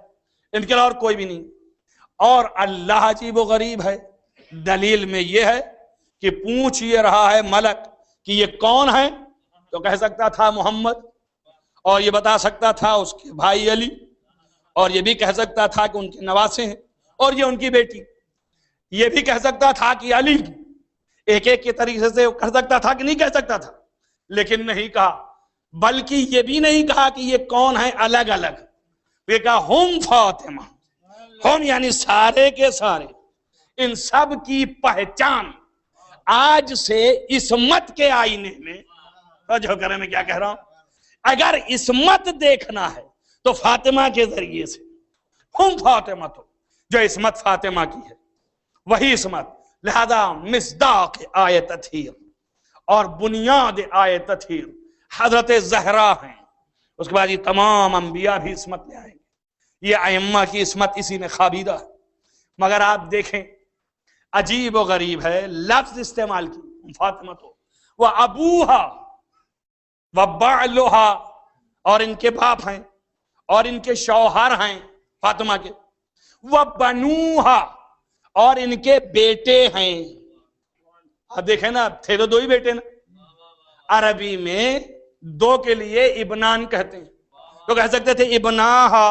ان کے علاوہ اور کوئی بھی نہیں. اور اللہ عجیب و غریب ہے. دلیل میں یہ ہے کہ پوچھ یہ رہا ہے ملک کہ یہ کون ہے، تو کہہ سکتا تھا محمد، اور یہ بتا سکتا تھا اس کے بھائی علی، اور یہ بھی کہہ سکتا تھا کہ ان کے نواسے ہیں، اور یہ ان کی بیٹی. یہ بھی کہہ سکتا تھا کہ علی، ایک ایک کے طریقے سے کہہ سکتا تھا کہ نہیں کہہ سکتا تھا، لیکن نہیں کہا. بلکہ یہ بھی نہیں کہا کہ یہ کون ہے الگ الگ. یہ کہا ہم فاطمہ، ہم یعنی سارے کے سارے، ان سب کی پہچان آج سے عصمت کے آئینے میں. جو کرے میں کیا کہہ رہا ہوں، اگر عصمت دیکھنا ہے تو فاطمہ کے ذریعے سے. ہم فاطمہ، تو جو عصمت فاطمہ کی ہے وہی عصمت. لہذا مصداق آیت تطہیر اور بنیاد آیت تطہیر حضرت زہرا ہیں. اس کے بعد یہ تمام انبیاء بھی عصمت میں آئیں گے. یہ ائمہ کی عصمت اسی میں خابیدہ ہے. مگر آپ دیکھیں عجیب و غریب ہے، لفظ استعمال کی فاطمہ تو وہ ابوہا و بعلہا، اور ان کے باپ ہیں اور ان کے شوہر ہیں فاطمہ کے. وہ بنوہا، اور ان کے بیٹے ہیں. آپ دیکھیں نا، تھے تو دو ہی بیٹے نا. عربی میں دو کے لیے ابنان کہتے ہیں، تو کہہ سکتے تھے ابناہا،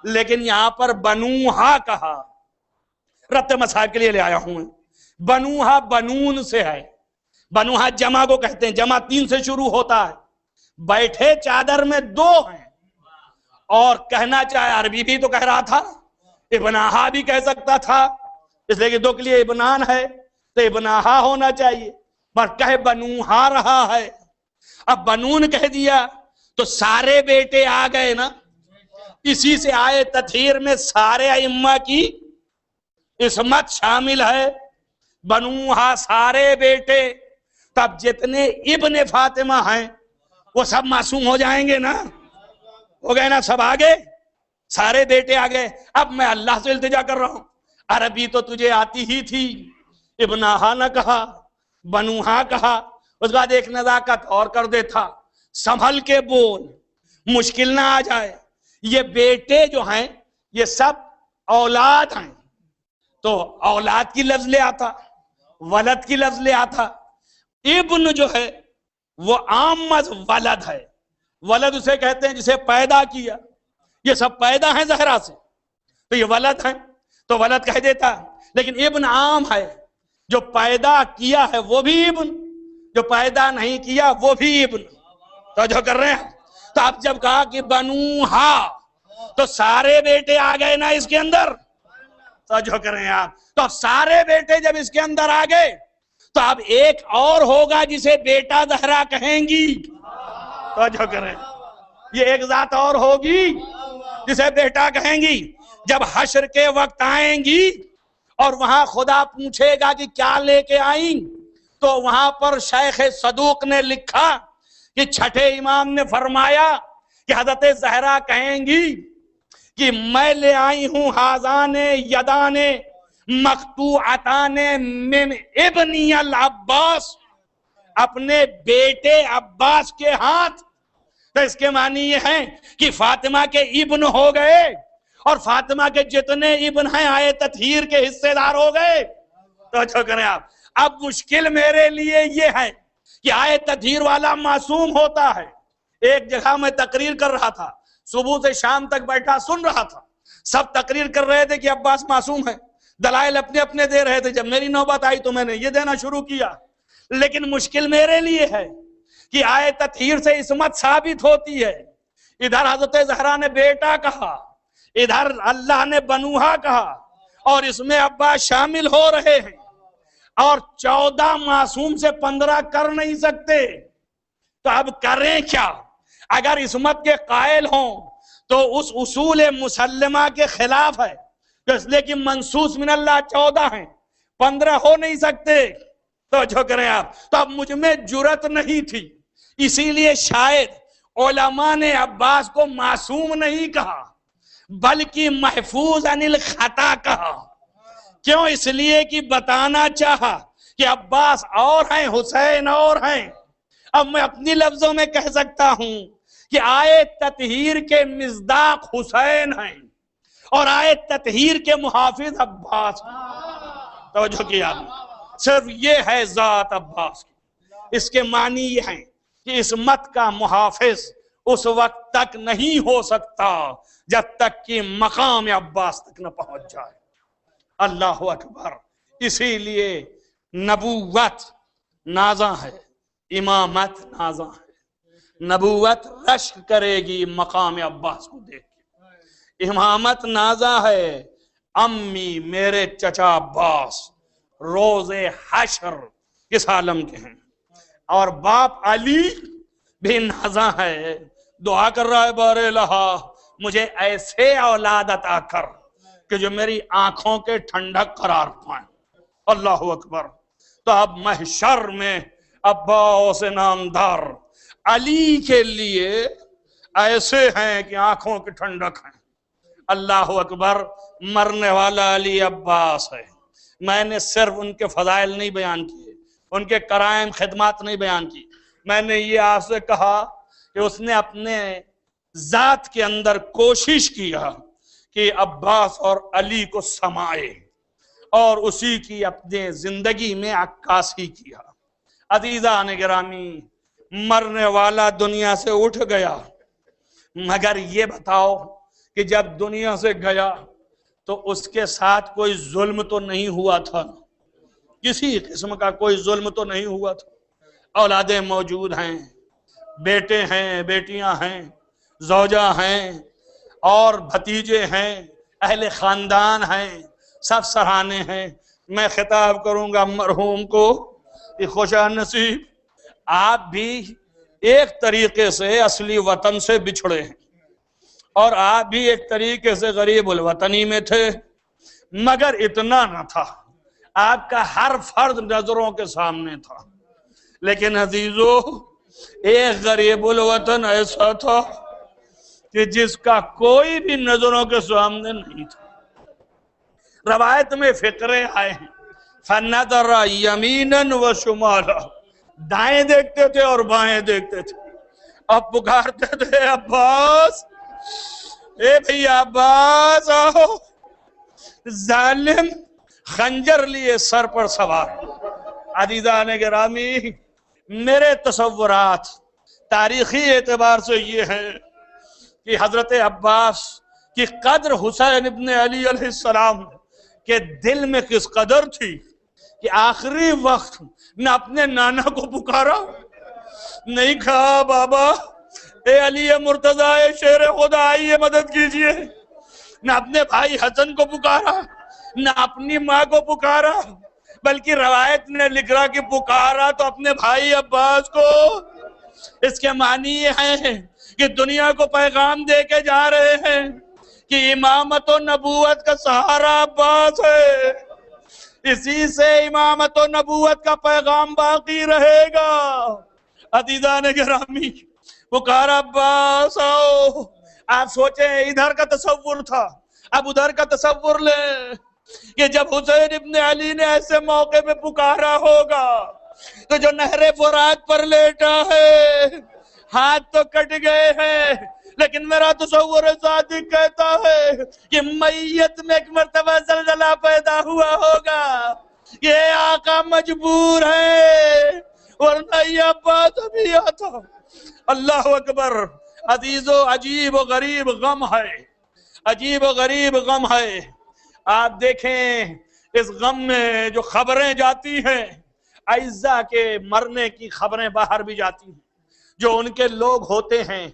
لیکن یہاں پر بنوہا کہا. ربط مسائل کے لیے لے آیا ہوں میں. بنوہا بنون سے ہے. بنوہا جمع کو کہتے ہیں، جمع 3 سے شروع ہوتا ہے. بیٹھے چادر میں 2 ہیں، اور کہنا چاہے عربی بھی تو کہہ رہا تھا، ابناہا بھی کہہ سکتا تھا، اس لیے کہ 2 کے لیے ابنان ہے تو ابناہا ہونا چاہیے، پر کہے بنوہا رہا ہے. اب بنون کہہ دیا تو سارے بیٹے آ گئے نا. اسی سے آئے تطہیر میں سارے ائمہ کی عصمت شامل ہے. بنوہا سارے بیٹے، تب جتنے ابن فاطمہ ہیں وہ سب معصوم ہو جائیں گے نا. ہو گئے نا، سب آگے، سارے بیٹے آگئے. اب میں اللہ سے التجا کر رہا ہوں، عربی تو تجھے آتی ہی تھی، ابناہا نہ کہا، بنوہا کہا. اس بعد ایک نزاکت اور کر دیتا، سنبھل کے بول، مشکل نہ آ جائے. یہ بیٹے جو ہیں یہ سب اولاد ہیں، تو اولاد کی لفظ لے آتا، ولد کی لفظ لے آتا. ابن جو ہے وہ عام ولد ہے. ولد اسے کہتے ہیں جسے پیدا کیا. یہ سب پیدا ہیں زہرا سے، تو یہ ولد ہیں، تو ولد کہہ دیتا. لیکن ابن عام ہے، جو پیدا کیا ہے وہ بھی ابن، جو پیدا نہیں کیا وہ بھی ابن. توجہ کر رہے ہیں؟ تو اب جب کہا کہ بنوہا تو سارے بیٹے آ گئے نا اس کے اندر. توجہ کر رہے ہیں آپ؟ تو اب سارے بیٹے جب اس کے اندر آ گئے تو اب ایک اور ہوگا جسے بیٹا زہرا کہیں گی. توجہ کر رہے ہیں؟ یہ ایک ذات اور ہوگی جسے بیٹا کہیں گی. جب حشر کے وقت آئیں گی اور وہاں خدا پوچھے گا کہ کیا لے کے آئیں، تو وہاں پر شیخ صدوق نے لکھا کہ چھٹے امام نے فرمایا کہ حضرت زہرا کہیں گی کہ میں لے آئی ہوں ہازان یدان مقطوعتان من ابنی العباس، اپنے بیٹے عباس کے ہاتھ. تو اس کے معنی یہ ہے کہ فاطمہ کے ابن ہو گئے، اور فاطمہ کے جتنے ابن ہیں آئے تطہیر کے حصے دار ہو گئے. تو اچھا کریں آپ. اب مشکل میرے لیے یہ ہے کہ آئے تطہیر والا معصوم ہوتا ہے. ایک جگہ میں تقریر کر رہا تھا، صبح سے شام تک بیٹھا سن رہا تھا، سب تقریر کر رہے تھے کہ عباس معصوم ہے، دلائل اپنے اپنے دے رہے تھے. جب میری نوبت آئی تو میں نے یہ دینا شروع کیا. لیکن مشکل میرے لیے ہے کہ آئے تطہیر سے عصمت ثابت ہوتی ہے. ادھر حضرت زہرا نے بیٹا کہا، ادھر اللہ نے بنوہا کہا، اور اس میں عباس شامل ہو رہے ہیں. اور 14 معصوم سے 15 کر نہیں سکتے. تو اب کریں کیا؟ اگر عصمت کے قائل ہوں تو اس اصول مسلمہ کے خلاف ہے، اس لیے کہ منصوص من اللہ 14 ہیں، 15 ہو نہیں سکتے. تو جو کریں آپ. تو اب مجھ میں جرت نہیں تھی، اسی لیے شاید علماء نے عباس کو معصوم نہیں کہا بلکہ محفوظ عن الخطا کہا. کیوں؟ اس لیے کہ بتانا چاہا کہ عباس اور ہیں، حسین اور ہیں. اب میں اپنی لفظوں میں کہہ سکتا ہوں کہ آئے تطہیر کے مصداق حسین ہیں، اور آئے تطہیر کے محافظ عباس. توجہ کیا، صرف یہ ہے ذات عباس کی. اس کے معنی یہ ہیں کہ اس مت کا محافظ اس وقت تک نہیں ہو سکتا جب تک کہ مقام عباس تک نہ پہنچ جائے. اللہ اکبر. اسی لیے نبوت نازاں ہے، امامت نازاں ہے. نبوت رشک کرے گی مقام عباس کو دیکھ کے. امامت نازاں ہے. امی میرے چچا عباس روز حشر کس عالم کے ہیں، اور باپ علی بھی نازاں ہے. دعا کر رہا ہے بار الہا مجھے ایسے اولاد عطا کر کہ جو میری آنکھوں کے ٹھنڈک قرار پائیں. اللہ اکبر. تو اب محشر میں عباس نامدار علی کے لیے ایسے ہیں کہ آنکھوں کی ٹھنڈک ہیں. اللہ اکبر. مرنے والا علی عباس ہے. میں نے صرف ان کے فضائل نہیں بیان کیے، ان کے کرائم خدمات نہیں بیان کی. میں نے یہ آپ سے کہا کہ اس نے اپنے ذات کے اندر کوشش کیا کہ عباس اور علی کو سمائے اور اسی کی اپنے زندگی میں عکاسی کیا. عزیزان گرامی، مرنے والا دنیا سے اٹھ گیا، مگر یہ بتاؤ کہ جب دنیا سے گیا تو اس کے ساتھ کوئی ظلم تو نہیں ہوا تھا، کسی قسم کا کوئی ظلم تو نہیں ہوا تھا. اولادیں موجود ہیں، بیٹے ہیں، بیٹیاں ہیں، زوجہ ہیں اور بھتیجے ہیں، اہل خاندان ہیں، سب سراہنے ہیں. میں خطاب کروں گا مرحوم کو کہ خوش نصیب آپ بھی ایک طریقے سے اصلی وطن سے بچھڑے ہیں اور آپ بھی ایک طریقے سے غریب الوطنی میں تھے، مگر اتنا نہ تھا. آپ کا ہر فرد نظروں کے سامنے تھا. لیکن عزیزو، ایک غریب الوطن ایسا تھا کہ جس کا کوئی بھی نظروں کے سامنے نہیں تھا. روایت میں فقرے آئے ہیں فَنَظَرَ يَمِينًا وَشُمَالًا، دائیں دیکھتے تھے اور بائیں دیکھتے تھے. اب پکارتے تھے عباس، اے بھئی عباس آؤ. ظالم خنجر لیے سر پر سوار. عزیزان گرامی، میرے تصورات تاریخی اعتبار سے یہ ہے کہ حضرت عباس کی قدر حسین ابن علی علیہ السلام کے دل میں کس قدر تھی کہ آخری وقت نہ اپنے نانا کو پکارا، نہیں کہا بابا اے علی مرتضیٰ اے شیر خدا آئیے مدد کیجئے، نہ اپنے بھائی حسن کو پکارا، نہ اپنی ماں کو پکارا، بلکہ روایت نے لکھ رہا کہ پکارا تو اپنے بھائی عباس کو. اس کے معنی یہ ہیں کہ دنیا کو پیغام دے کے جا رہے ہیں کہ امامت و نبوت کا سہارا عباس ہے، اسی سے امامت و نبوت کا پیغام باقی رہے گا. عزیزان گرامی، پکارا عباس آؤ. آپ سوچیں ادھر کا تصور تھا، اب ادھر کا تصور لیں کہ جب حسین ابن علی نے ایسے موقع پہ پکارا ہوگا تو جو نہر فرات پر لیٹا ہے ہاتھ تو کٹ گئے ہیں، لیکن میرا تصور صادق کہتا ہے کہ میت میں ایک مرتبہ زلزلہ پیدا ہوا ہوگا. یہ آقا مجبور ہے ورنہ یہ عباس ابھی آتا. اللہ اکبر. عزیزو، عجیب و غریب غم ہے، عجیب و غریب غم ہے. آپ دیکھیں اس غم میں جو خبریں جاتی ہیں، اعزاء کے مرنے کی خبریں باہر بھی جاتی ہیں. جو ان کے لوگ ہوتے ہیں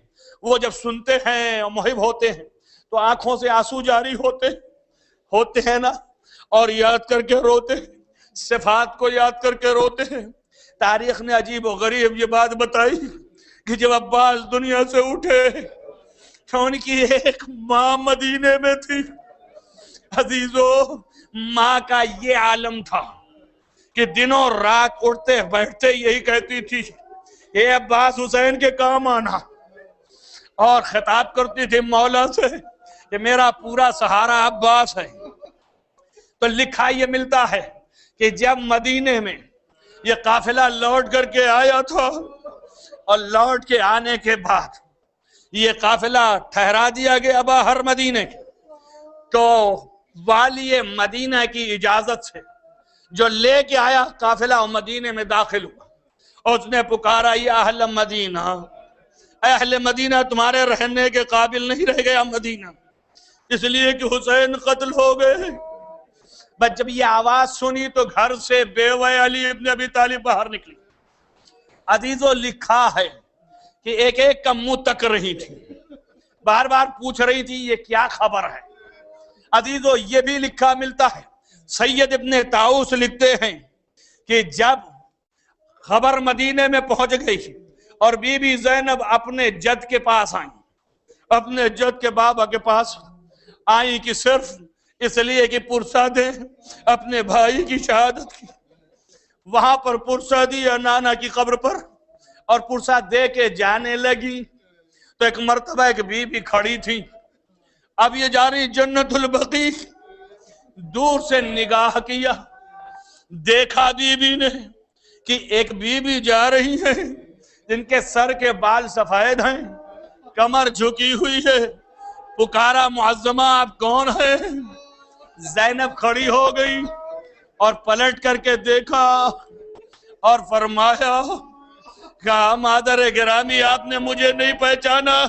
وہ جب سنتے ہیں اور محب ہوتے ہیں تو آنکھوں سے آنسو جاری ہوتے ہیں نا، اور یاد کر کے روتے ہیں، صفات کو یاد کر کے روتے ہیں. تاریخ نے عجیب و غریب یہ بات بتائی کہ جب عباس دنیا سے اٹھے تو ان کی ایک ماں مدینے میں تھی. عزیزو، ماں کا یہ عالم تھا کہ دنوں رات اٹھتے بیٹھتے یہی کہتی تھی اے عباس حسین کے کام آنا، اور خطاب کرتی تھی مولا سے کہ میرا پورا سہارا عباس ہے. تو لکھا یہ ملتا ہے کہ جب مدینے میں یہ قافلہ لوٹ کر کے آیا تھا اور لوٹ کے آنے کے بعد یہ قافلہ ٹھہرا دیا گیا باہر مدینے کے، تو والی مدینہ کی اجازت سے جو لے کے آیا قافلہ اور مدینے میں داخل ہوا، اور اس نے پکارا یا اہل مدینہ، اہل مدینہ تمہارے رہنے کے قابل نہیں رہ گیا مدینہ، اس لیے کہ حسین قتل ہو گئے۔ بس جب یہ آواز سنی تو گھر سے بیوہ علی ابن ابی طالب باہر نکلی۔ عزیزو لکھا ہے کہ ایک ایک کا منہ تک رہی تھی، بار بار پوچھ رہی تھی یہ کیا خبر ہے۔ عزیزو یہ بھی لکھا ملتا ہے، سید ابن طاؤس لکھتے ہیں کہ جب خبر مدینے میں پہنچ گئی اور بی بی زینب اپنے جد کے پاس آئیں، اپنے جد کے بابا کے پاس آئیں کہ صرف اس لیے کہ پرسہ دیں اپنے بھائی کی شہادت کی، وہاں پر پرسہ دیا نانا کی قبر پر اور پرسہ دے کے جانے لگی تو ایک مرتبہ ایک بی بی کھڑی تھی، اب یہ جا رہی جنت البقیع، دور سے نگاہ کیا، دیکھا بی بی نے کہ ایک بی بی جا رہی ہے جن کے سر کے بال سفید ہیں، کمر جھکی ہوئی ہے، پکارا معظمہ آپ کون ہے؟ زینب کھڑی ہو گئی اور پلٹ کر کے دیکھا اور فرمایا کہا مادر گرامی آپ نے مجھے نہیں پہچانا؟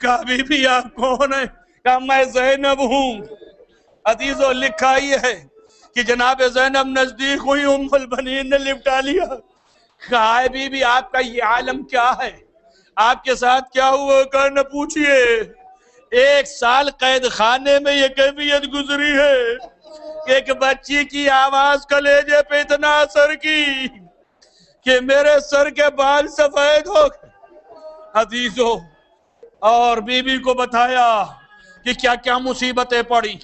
کہا بی بی آپ کون ہیں؟ کہا میں زینب ہوں۔ عزیزو لکھا یہ ہے کہ جناب زینب نزدیک ہوئی، ام البنین نے لپٹا لیا، کہا ہے بی بی آپ کا یہ عالم کیا ہے، آپ کے ساتھ کیا ہوا؟ کہا نہ پوچھئے، 1 سال قید خانے میں یہ کیفیت گزری ہے کہ ایک بچی کی آواز کلیجے پہ اتنا اثر کی کہ میرے سر کے بال سفید ہو گئے۔ عزیزو اور بی بی کو بتایا کہ کیا کیا مصیبتیں پڑی،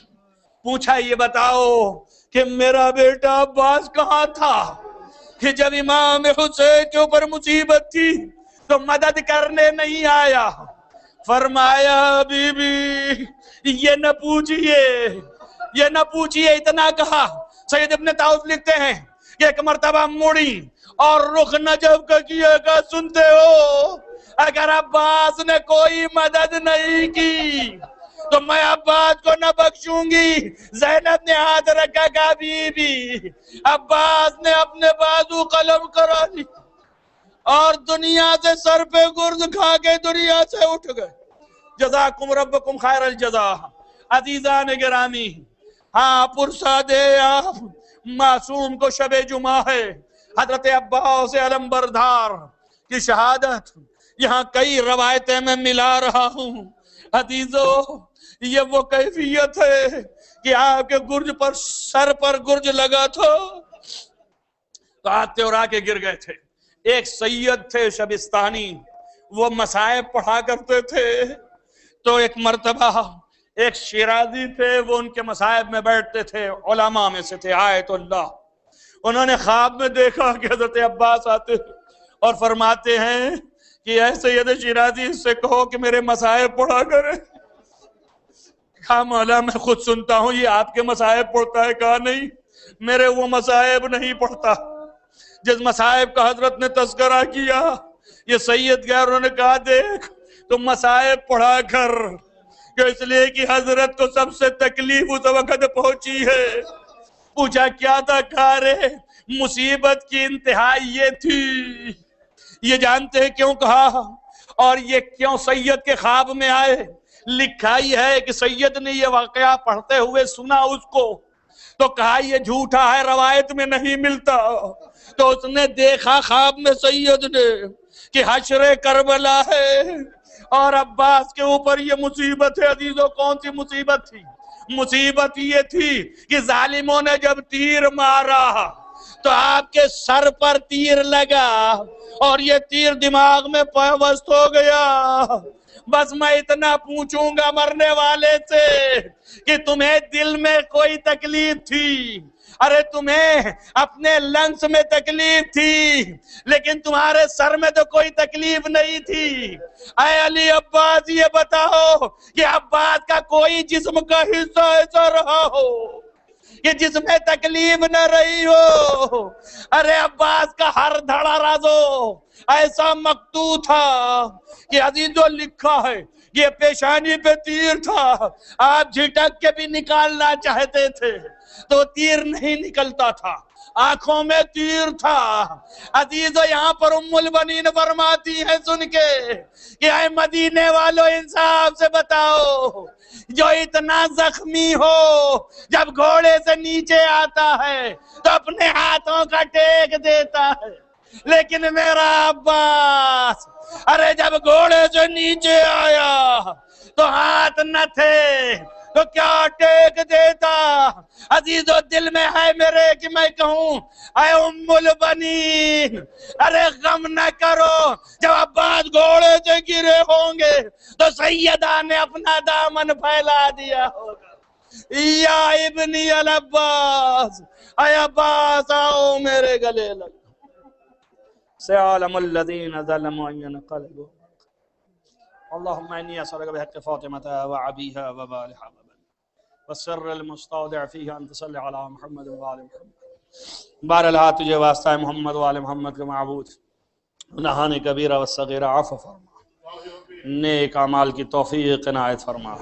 پوچھا یہ بتاؤ کہ میرا بیٹا عباس کہاں تھا کہ جب امام حسین کے اوپر مصیبت تھی تو مدد کرنے نہیں آیا؟ فرمایا بی بی یہ نہ پوچھئے، یہ نہ پوچھئے، اتنا کہا۔ سید ابن طاؤس لکھتے ہیں کہ ایک مرتبہ مڑی اور رخ نجف کا کیا، کہا سنتے ہو اگر عباس نے کوئی مدد نہیں کی تو میں عباس کو نہ بخشوں گی۔ زینب نے ہاتھ رکھا، کہا بی بی عباس نے اپنے بازو قلم کرا لی اور دنیا سے سر پہ گرز کھا کے دنیا سے اٹھ گئے۔ جزاکم ربکم خیر الجزا۔ عزیزان گرامی، ہاں پرسہ دے آپ، معصوم کو شب جمعہ ہے، حضرت عباس علمبردار کی شہادت یہاں کئی روایتیں میں ملا رہا ہوں۔ عزیزو یہ وہ کیفیت ہے کہ آپ کے گرج پر سر پر گرج لگا تھا تو آتے اور آ کے گر گئے تھے۔ ایک سید تھے شبستانی، وہ مصائب پڑھا کرتے تھے، تو ایک مرتبہ ایک شیرازی تھے، وہ ان کے مصائب میں بیٹھتے تھے، علماء میں سے تھے آیت اللہ۔ انہوں نے خواب میں دیکھا کہ حضرت عباس آتے اور فرماتے ہیں کہ اے سید شیرازی اس سے کہو کہ میرے مصائب پڑھا کرے۔ کہا مولا میں خود سنتا ہوں، یہ آپ کے مصائب پڑھتا ہے؟ کہا نہیں، میرے وہ مصائب نہیں پڑھتا جس مصائب کا حضرت نے تذکرہ کیا۔ یہ سید گئے، انہوں نے کہا دیکھ تم مصائب پڑھا کر، کہ اس لیے کہ حضرت کو سب سے تکلیف اس وقت پہنچی ہے۔ پوچھا کیا تھا؟ کہا رے مصیبت کی انتہا یہ تھی۔ یہ جانتے ہیں کیوں کہا اور یہ کیوں سید کے خواب میں آئے؟ لکھا ہی ہے کہ سید نے یہ واقعہ پڑھتے ہوئے سنا اس کو تو کہا یہ جھوٹا ہے، روایت میں نہیں ملتا۔ تو اس نے دیکھا خواب میں سید نے کہ حشر کربلا ہے اور عباس کے اوپر یہ مصیبت ہے۔ عزیزوں کون سی مصیبت تھی؟ مصیبت یہ تھی کہ ظالموں نے جب تیر مارا تو آپ کے سر پر تیر لگا اور یہ تیر دماغ میں پیوست ہو گیا۔ بس میں اتنا پوچھوں گا مرنے والے سے کہ تمہیں دل میں کوئی تکلیف تھی؟ ارے تمہیں اپنے لنگس میں تکلیف تھی لیکن تمہارے سر میں تو کوئی تکلیف نہیں تھی۔ اے علی عباس یہ بتاؤ کہ عباس کا کوئی جسم کا حصہ ایسا رہا ہو کہ جس میں تکلیف نہ رہی ہو؟ ارے عباس کا ہر دھڑا رازو ایسا مقطوع تھا کہ عزیزو لکھا ہے یہ پیشانی پہ تیر تھا، آپ جھٹک کے بھی نکالنا چاہتے تھے تو تیر نہیں نکلتا تھا، آنکھوں میں تیر تھا۔ عزیزو یہاں پر ام البنین فرماتی ہیں سن کے کہ اے مدینے والو انصاف سے بتاؤ، جو اتنا زخمی ہو جب گھوڑے سے نیچے آتا ہے تو اپنے ہاتھوں کا ٹیک دیتا ہے، لیکن میرا عباس ارے جب گھوڑے سے نیچے آیا تو ہاتھ نہ تھے تو کیا ٹیک دیتا۔ عزیزو دل میں ہے میرے کہ میں کہوں اے ام البنین ارے غم نہ کرو، جب عباس گھوڑے سے گرے ہوں گے تو سیدہ نے اپنا دامن پھیلا دیا ہوگا، یا ابنی العباس، اے عباس آؤ میرے گلے لگ، سيعلم الذين ظلموا أن ينقلبوا۔ اللهم إني أسألك بحق فاطمة وعبيها وبالها والسر المستودع فيه أن تصلي على محمد وآل محمد۔ بہرحال تجھے واسطہ ہے محمد وآل محمد کے معبود، گناہان کبیرہ والصغیرہ عفو فرما، نیک اعمال کی توفیق عنایت فرما۔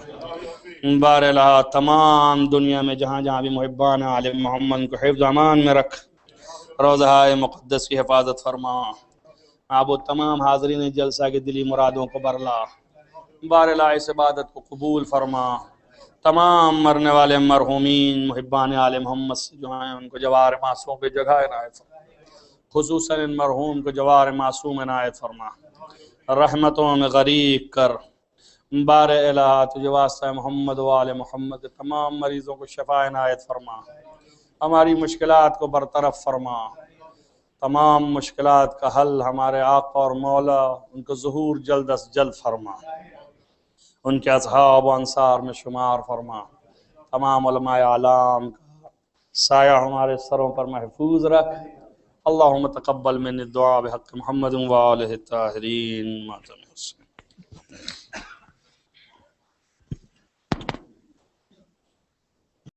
بہرحال تمام دنیا میں جہاں جہاں بھی محبان آل محمد کو حفظ امان میں رکھ، روضہ مقدس کی حفاظت فرما۔ معبود تمام حاضرین جلسہ کے دلی مرادوں کو برلا، بہرحال اس عبادت کو قبول فرما۔ تمام مرنے والے مرحومین محبان آل محمد سے جو ہیں ان کو جوار معصوم پہ جگہ عنایت فرما، خصوصاً ان مرحوم کو جوار معصوم عنایت فرما، رحمتوں میں غریق کر۔ بار الہ تجھے واسطہ محمد و آل محمد تمام مریضوں کو شفا عنایت فرما، ہماری مشکلات کو برطرف فرما، تمام مشکلات کا حل ہمارے آقا اور مولا ان کو ظہور جلد از جلد فرما، ان کے اصحاب و انصار میں شمار فرما، تمام علماء اعلام کا سایہ ہمارے سروں پر محفوظ رکھ۔ اللہم تقبل من الدعاء بحق محمد و آلہ الطاہرین۔